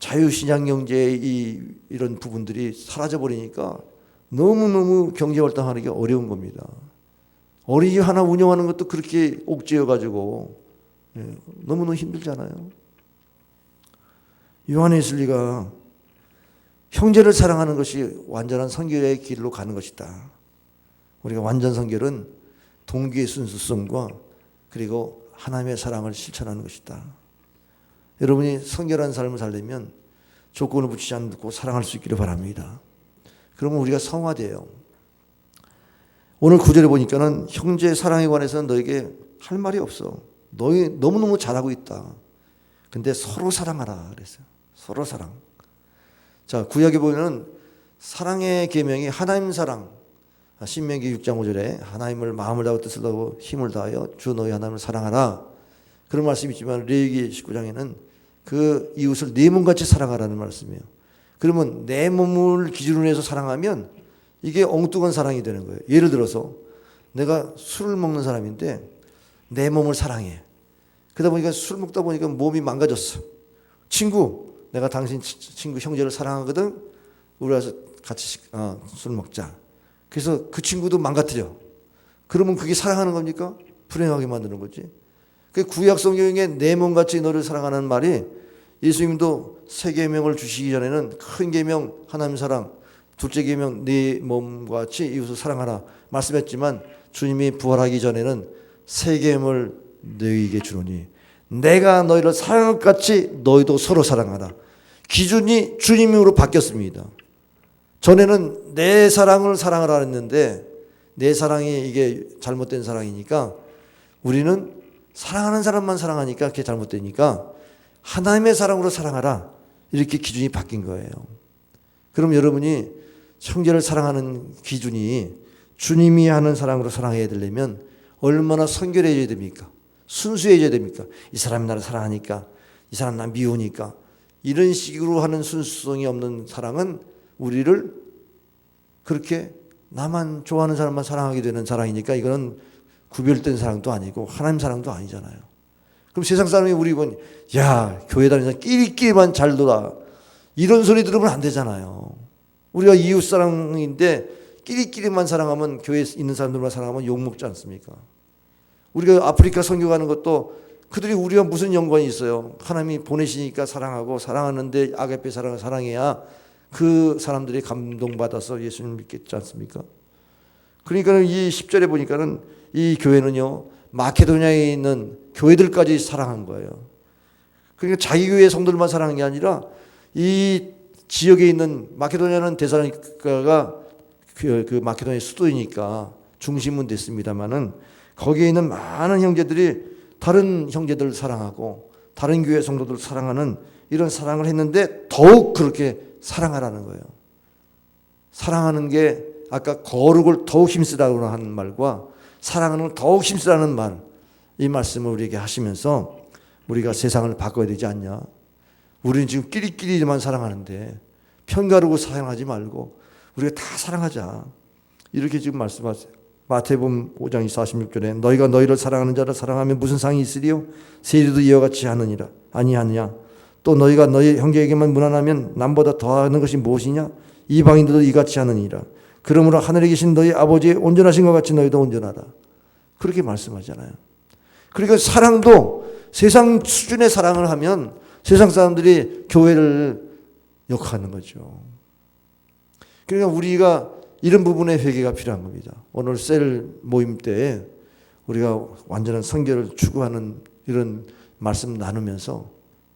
[SPEAKER 1] 자유시장경제의 이런 부분들이 사라져버리니까 너무너무 경제활동하는 게 어려운 겁니다. 어린이집 하나 운영하는 것도 그렇게 옥죄여가지고 너무너무 힘들잖아요. 요한 웨슬리가 형제를 사랑하는 것이 완전한 선결의 길로 가는 것이다. 우리가 완전 선결은 동기의 순수성과 그리고 하나님의 사랑을 실천하는 것이다. 여러분이 선결한 삶을 살려면 조건을 붙이지 않고 사랑할 수 있기를 바랍니다. 그러면 우리가 성화돼요. 오늘 9절에 보니까는 형제 사랑에 관해서는 너에게 할 말이 없어. 너희 너무너무 잘하고 있다. 근데 서로 사랑하라 그랬어요. 서로 사랑. 자, 구약에 보면은 사랑의 계명이 하나님 사랑. 신명기 6장 5절에 하나님을 마음을 다하고 뜻을 다하고 힘을 다하여 주 너희 하나님을 사랑하라. 그런 말씀이 있지만 레위기 19장에는 그 이웃을 네 몸같이 사랑하라는 말씀이에요. 그러면 내 몸을 기준으로 해서 사랑하면 이게 엉뚱한 사랑이 되는 거예요. 예를 들어서 내가 술을 먹는 사람인데 내 몸을 사랑해. 그러다 보니까 술 먹다 보니까 몸이 망가졌어. 친구, 내가 당신 친구 형제를 사랑하거든. 우리 와서 같이 술 먹자. 그래서 그 친구도 망가뜨려. 그러면 그게 사랑하는 겁니까? 불행하게 만드는 거지. 그 구약 성경에 내 몸같이 너를 사랑하는 말이 예수님도 세 계명을 주시기 전에는 큰 계명 하나님 사랑, 둘째 계명 네 몸같이 이웃을 사랑하라 말씀했지만 주님이 부활하기 전에는 세 계명을 너희에게 주노니 내가 너희를 사랑할 것 같이 너희도 서로 사랑하라. 기준이 주님으로 바뀌었습니다. 전에는 내 사랑을 사랑하라 했는데 내 사랑이 이게 잘못된 사랑이니까 우리는 사랑하는 사람만 사랑하니까 그게 잘못되니까 하나님의 사랑으로 사랑하라 이렇게 기준이 바뀐 거예요. 그럼 여러분이 형제를 사랑하는 기준이 주님이 하는 사랑으로 사랑해야 되려면 얼마나 선결해져야 됩니까? 순수해져야 됩니까? 이 사람이 나를 사랑하니까, 이 사람 나 미우니까 이런 식으로 하는 순수성이 없는 사랑은 우리를 그렇게 나만 좋아하는 사람만 사랑하게 되는 사랑이니까 이거는 구별된 사랑도 아니고 하나님 사랑도 아니잖아요. 그럼 세상 사람이 우리 보니 야 교회 다니는 끼리끼리만 잘 놀아 이런 소리 들으면 안 되잖아요. 우리가 이웃 사랑인데 끼리끼리만 사랑하면 교회에 있는 사람들만 사랑하면 욕먹지 않습니까? 우리가 아프리카 선교 가는 것도 그들이 우리와 무슨 연관이 있어요? 하나님이 보내시니까 사랑하고 사랑하는데 아가페 사랑을 사랑해야 그 사람들이 감동받아서 예수님 믿겠지 않습니까? 그러니까 이 10절에 보니까는 이 교회는요 마케도니아에 있는 교회들까지 사랑한 거예요. 그러니까 자기 교회 성도들만 사랑한 게 아니라 이 지역에 있는 마케도니아는 데살로니가가 그 마케도니아의 수도이니까 중심은 됐습니다만은 거기에 있는 많은 형제들이 다른 형제들을 사랑하고 다른 교회 성도들을 사랑하는 이런 사랑을 했는데 더욱 그렇게 사랑하라는 거예요. 사랑하는 게 아까 거룩을 더욱 힘쓰라고 하는 말과 사랑하는 걸 더욱 힘쓰라는 말, 이 말씀을 우리에게 하시면서 우리가 세상을 바꿔야 되지 않냐. 우리는 지금 끼리끼리만 사랑하는데 편가르고 사랑하지 말고 우리가 다 사랑하자. 이렇게 지금 말씀하세요. 마태복음 5장 46절에 너희가 너희를 사랑하는 자를 사랑하면 무슨 상이 있으리요? 세리도 이와 같이 하느니라. 아니하느냐. 또 너희가 너희 형제에게만 무난하면 남보다 더하는 것이 무엇이냐? 이방인들도 이같이 하느니라. 그러므로 하늘에 계신 너희 아버지 온전하신 것 같이 너희도 온전하라. 그렇게 말씀하잖아요. 그러니까 사랑도 세상 수준의 사랑을 하면 세상 사람들이 교회를 욕하는 거죠. 그러니까 우리가 이런 부분에 회개가 필요한 겁니다. 오늘 셀 모임 때 우리가 완전한 성결을 추구하는 이런 말씀 나누면서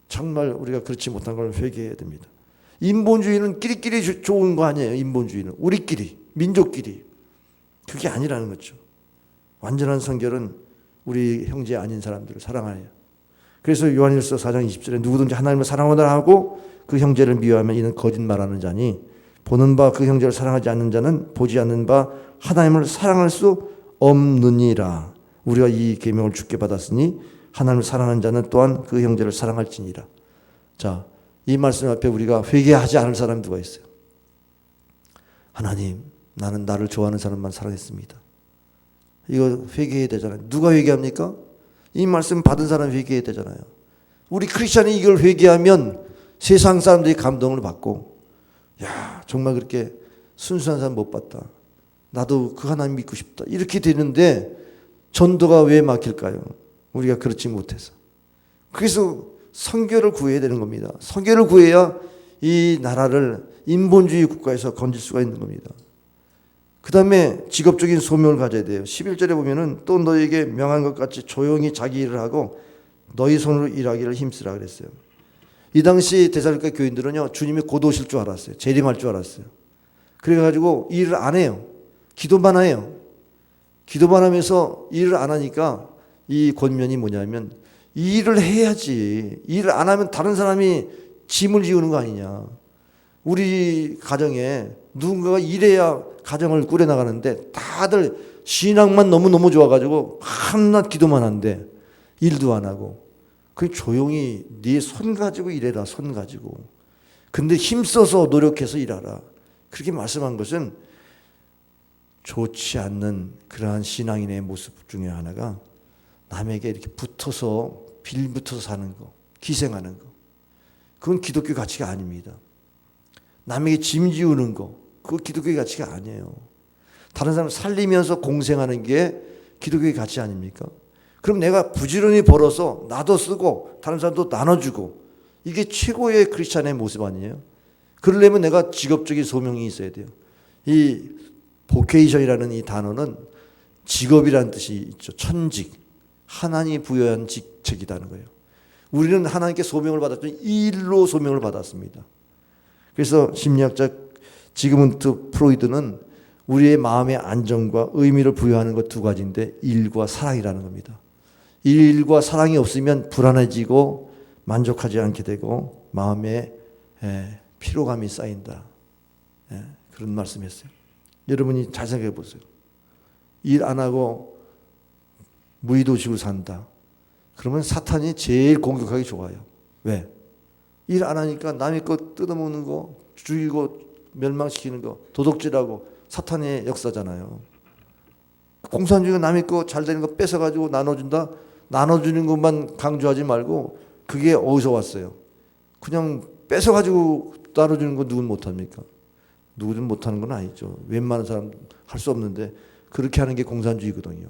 [SPEAKER 1] 정말 우리가 그렇지 못한 걸 회개해야 됩니다. 인본주의는 끼리끼리 좋은 거 아니에요. 인본주의는 우리끼리 민족끼리 그게 아니라는 거죠. 완전한 성결은 우리 형제 아닌 사람들을 사랑하여. 그래서 요한일서 4장 20절에 누구든지 하나님을 사랑하라 하고 그 형제를 미워하면 이는 거짓말하는 자니 보는 바 그 형제를 사랑하지 않는 자는 보지 않는 바 하나님을 사랑할 수 없느니라. 우리가 이 계명을 주께 받았으니 하나님을 사랑하는 자는 또한 그 형제를 사랑할지니라. 자, 이 말씀 앞에 우리가 회개하지 않을 사람이 누가 있어요? 하나님, 나는 나를 좋아하는 사람만 사랑했습니다. 이거 회개해야 되잖아요. 누가 회개합니까? 이 말씀 받은 사람이 회개해야 되잖아요. 우리 크리스찬이 이걸 회개하면 세상 사람들이 감동을 받고 야 정말 그렇게 순수한 사람 못 봤다. 나도 그 하나님 믿고 싶다. 이렇게 되는데 전도가 왜 막힐까요? 우리가 그렇지 못해서. 그래서 성결을 구해야 되는 겁니다. 성결을 구해야 이 나라를 인본주의 국가에서 건질 수가 있는 겁니다. 그 다음에 직업적인 소명을 가져야 돼요. 11절에 보면은 또 너희에게 명한 것 같이 조용히 자기 일을 하고 너희 손으로 일하기를 힘쓰라 그랬어요. 이 당시 데살로니가 교인들은요 주님이 곧 오실 줄 알았어요. 재림할 줄 알았어요. 그래가지고 일을 안 해요. 기도만 해요. 기도만 하면서 일을 안 하니까 이 권면이 뭐냐면 이 일을 해야지. 일을 안 하면 다른 사람이 짐을 지우는 거 아니냐. 우리 가정에 누군가가 일해야 가정을 꾸려나가는데 다들 신앙만 너무너무 좋아가지고 한낱 기도만 한대. 일도 안 하고. 그 조용히 네 손 가지고 일해라. 손 가지고. 근데 힘써서 노력해서 일하라. 그렇게 말씀한 것은 좋지 않는 그러한 신앙인의 모습 중에 하나가 남에게 이렇게 붙어서 빌붙어서 사는 거, 기생하는 거. 그건 기독교 가치가 아닙니다. 남에게 짐 지우는 거, 그거 기독교의 가치가 아니에요. 다른 사람 살리면서 공생하는 게 기독교의 가치 아닙니까? 그럼 내가 부지런히 벌어서 나도 쓰고 다른 사람도 나눠주고, 이게 최고의 크리스찬의 모습 아니에요? 그러려면 내가 직업적인 소명이 있어야 돼요. 이 보케이션이라는 이 단어는 직업이라는 뜻이 있죠. 천직, 하나님이 부여한 직책이라는 거예요. 우리는 하나님께 소명을 받았더니 이 일로 소명을 받았습니다. 그래서 심리학자 지그문트 프로이드는 우리의 마음의 안정과 의미를 부여하는 것 두 가지인데, 일과 사랑이라는 겁니다. 일과 사랑이 없으면 불안해지고 만족하지 않게 되고 마음에 피로감이 쌓인다. 그런 말씀했어요. 여러분이 잘 생각해 보세요. 일 안 하고 무의도식으로 산다. 그러면 사탄이 제일 공격하기 좋아요. 왜? 일 안 하니까 남의 것 뜯어먹는 거, 죽이고 멸망시키는 거, 도둑질하고 사탄의 역사잖아요. 공산주의가 남의 거 잘 되는 거 뺏어가지고 나눠준다? 나눠주는 것만 강조하지 말고 그게 어디서 왔어요? 그냥 뺏어가지고 나눠주는 거 누군 못합니까? 누구든 못하는 건 아니죠. 웬만한 사람 할 수 없는데 그렇게 하는 게 공산주의거든요.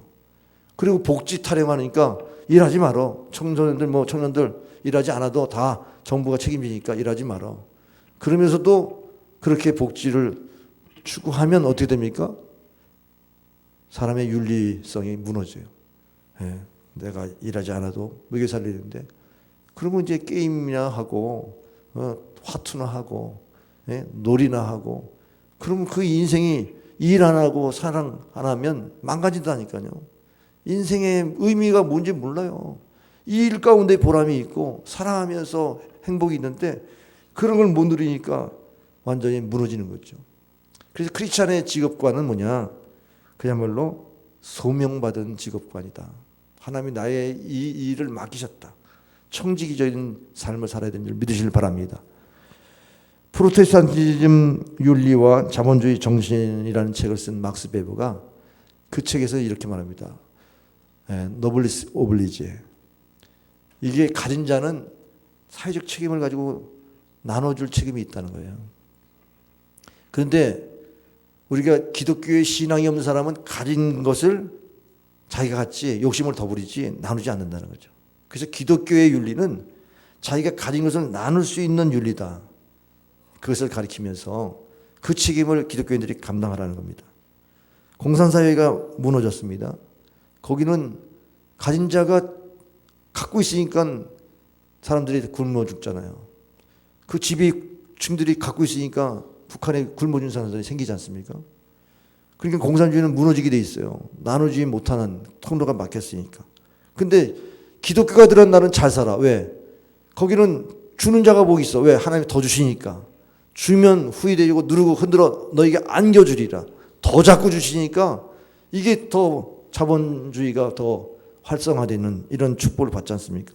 [SPEAKER 1] 그리고 복지 타령하니까 일하지 말어. 청년들 일하지 않아도 다 정부가 책임지니까 일하지 말어. 그러면서도 그렇게 복지를 추구하면 어떻게 됩니까? 사람의 윤리성이 무너져요. 내가 일하지 않아도 먹여 살리는데, 그러면 이제 게임이나 하고 화투나 하고 놀이나 하고, 그러면 그 인생이 일 안 하고 사랑 안 하면 망가진다니까요. 인생의 의미가 뭔지 몰라요. 이 일 가운데 보람이 있고 사랑하면서 행복이 있는데 그런 걸 못 누리니까 완전히 무너지는 거죠. 그래서 크리스찬의 직업관은 뭐냐? 그야말로 소명받은 직업관이다. 하나님이 나의 이 일을 맡기셨다. 청지기적인 삶을 살아야 되는 줄 믿으시길 바랍니다. 프로테스탄티즘 윤리와 자본주의 정신이라는 책을 쓴 막스 베버가 그 책에서 이렇게 말합니다. 노블리스 오블리지. 이게 가진 자는 사회적 책임을 가지고 나눠줄 책임이 있다는 거예요. 그런데 우리가 기독교의 신앙이 없는 사람은 가진 것을 자기가 갖지 욕심을 더 부리지 나누지 않는다는 거죠. 그래서 기독교의 윤리는 자기가 가진 것을 나눌 수 있는 윤리다. 그것을 가리키면서 그 책임을 기독교인들이 감당하라는 겁니다. 공산사회가 무너졌습니다. 거기는 가진 자가 갖고 있으니까 사람들이 굶어 죽잖아요. 그 지배층들이 갖고 있으니까 북한에 굶어 죽는 사람들이 생기지 않습니까? 그러니까 공산주의는 무너지게 돼 있어요. 나누지 못하는 통로가 막혔으니까. 근데 기독교가 들어간 나는 잘 살아. 왜? 거기는 주는 자가 복이 있어. 왜? 하나님이 더 주시니까. 주면 후회되고 누르고 흔들어 너에게 안겨주리라. 더 자꾸 주시니까 이게 더 자본주의가 더 활성화되는 이런 축복을 받지 않습니까?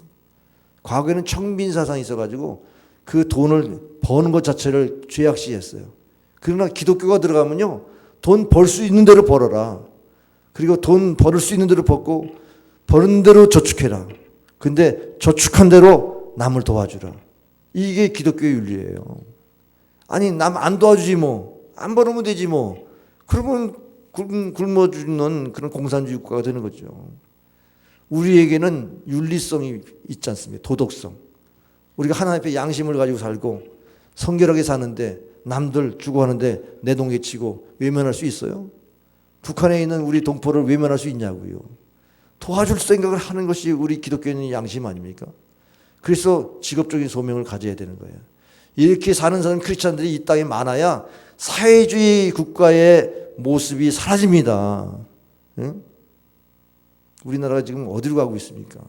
[SPEAKER 1] 과거에는 청빈사상이 있어가지고 그 돈을 버는 것 자체를 죄악시했어요. 그러나 기독교가 들어가면요, 돈 벌 수 있는 대로 벌어라. 그리고 돈 벌을 수 있는 대로 벌고 버는 대로 저축해라. 근데 저축한 대로 남을 도와주라. 이게 기독교의 윤리예요. 아니 남 안 도와주지 뭐. 안 벌으면 되지 뭐. 그러면 굶어 죽는 그런 공산주의 국가가 되는 거죠. 우리에게는 윤리성이 있지 않습니까? 도덕성. 우리가 하나님 앞에 양심을 가지고 살고 성결하게 사는데 남들 주고 하는데 내동개치고 외면할 수 있어요? 북한에 있는 우리 동포를 외면할 수 있냐고요. 도와줄 생각을 하는 것이 우리 기독교인의 양심 아닙니까? 그래서 직업적인 소명을 가져야 되는 거예요. 이렇게 사는 사람 크리스찬들이 이 땅에 많아야 사회주의 국가의 모습이 사라집니다. 응? 우리나라가 지금 어디로 가고 있습니까?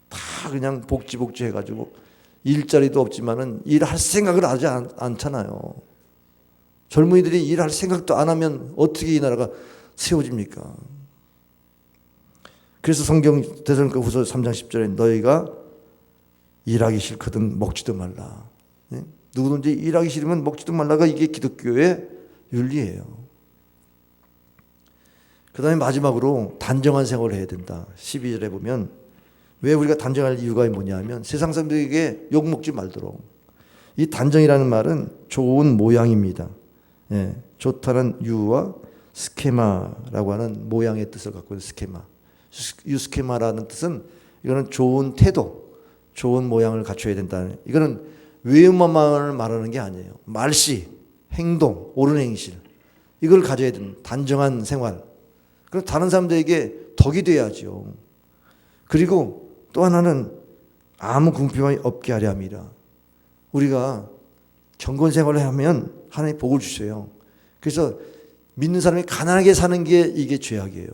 [SPEAKER 1] 다 그냥 복지 해가지고 일자리도 없지만은 일할 생각을 하지 않잖아요. 젊은이들이 일할 생각도 안 하면 어떻게 이 나라가 세워집니까? 그래서 성경 데살로니가후서 3장 10절에 너희가 일하기 싫거든 먹지도 말라. 네? 누구든지 일하기 싫으면 먹지도 말라가 이게 기독교의 윤리예요. 그 다음에 마지막으로 단정한 생활을 해야 된다. 12절에 보면 왜 우리가 단정할 이유가 뭐냐면 세상 사람들에게 욕먹지 말도록. 이 단정이라는 말은 좋은 모양입니다. 예, 좋다는 유와 스케마라고 하는 모양의 뜻을 갖고 있는 스케마. 유스케마라는 뜻은 이거는 좋은 태도, 좋은 모양을 갖춰야 된다는. 이거는 외모만을 말하는 게 아니에요. 말씨, 행동, 옳은 행실 이걸 가져야 되는 단정한 생활. 그럼 다른 사람들에게 덕이 돼야죠. 그리고 또 하나는 아무 궁핍함이 없게 하려 합니다. 우리가 경건 생활을 하면 하나님 복을 주셔요. 그래서 믿는 사람이 가난하게 사는 게 이게 죄악이에요.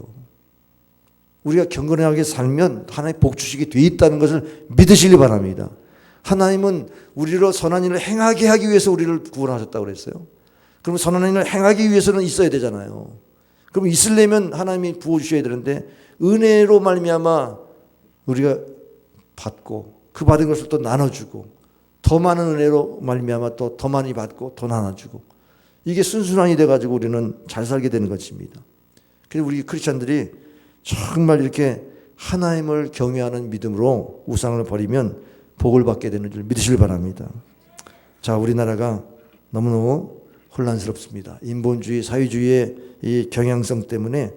[SPEAKER 1] 우리가 경건하게 살면 하나님 복 주시게 돼 있다는 것을 믿으시기 바랍니다. 하나님은 우리로 선한 일을 행하게 하기 위해서 우리를 구원하셨다고 그랬어요. 그럼 선한 일을 행하기 위해서는 있어야 되잖아요. 그럼 있으려면 하나님이 부어주셔야 되는데 은혜로 말미암아 우리가 받고 그 받은 것을 또 나눠주고 더 많은 은혜로 말미암아 또 더 많이 받고 더 나눠주고 이게 순순환이 돼가지고 우리는 잘 살게 되는 것입니다. 그래서 우리 크리스찬들이 정말 이렇게 하나님을 경외하는 믿음으로 우상을 버리면 복을 받게 되는 줄 믿으시길 바랍니다. 자, 우리나라가 너무너무 혼란스럽습니다. 인본주의, 사회주의의 이 경향성 때문에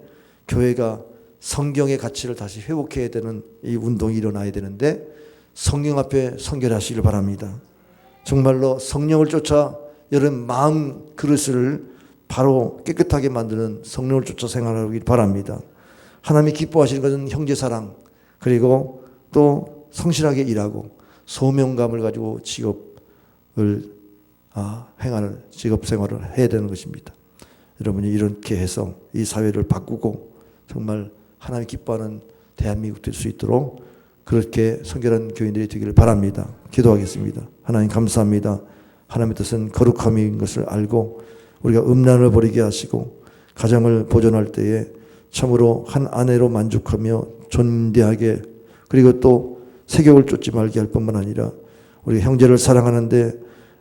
[SPEAKER 1] 교회가 성경의 가치를 다시 회복해야 되는 이 운동이 일어나야 되는데 성령 앞에 선결하시길 바랍니다. 정말로 성령을 쫓아 여러분 마음 그릇을 바로 깨끗하게 만드는 성령을 쫓아 생활하길 바랍니다. 하나님이 기뻐하시는 것은 형제사랑 그리고 또 성실하게 일하고 소명감을 가지고 직업을 행하는 직업 생활을 해야 되는 것입니다. 여러분이 이렇게 해서 이 사회를 바꾸고 정말 하나님 기뻐하는 대한민국 될 수 있도록 그렇게 성결한 교인들이 되기를 바랍니다. 기도하겠습니다. 하나님 감사합니다. 하나님의 뜻은 거룩함인 것을 알고 우리가 음란을 버리게 하시고 가정을 보존할 때에 참으로 한 아내로 만족하며 존대하게 그리고 또 세격을 쫓지 말게 할 뿐만 아니라 우리 형제를 사랑하는데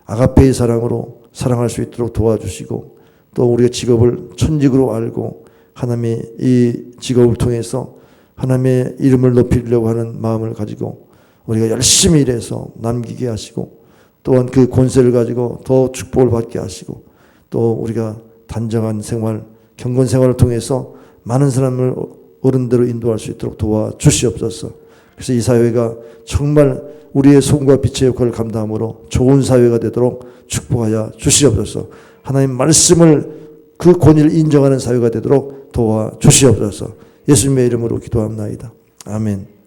[SPEAKER 1] 아가페의 사랑으로 사랑할 수 있도록 도와주시고 또 우리가 직업을 천직으로 알고 하나님의 이 직업을 통해서 하나님의 이름을 높이려고 하는 마음을 가지고 우리가 열심히 일해서 남기게 하시고 또한 그 권세를 가지고 더 축복을 받게 하시고 또 우리가 단정한 생활, 경건 생활을 통해서 많은 사람을 어른대로 인도할 수 있도록 도와주시옵소서. 그래서 이 사회가 정말 우리의 손과 빛의 역할을 감당함으로 좋은 사회가 되도록 축복하여 주시옵소서. 하나님 말씀을 그 권위를 인정하는 사회가 되도록 도와주시옵소서. 예수님의 이름으로 기도합나이다. 아멘.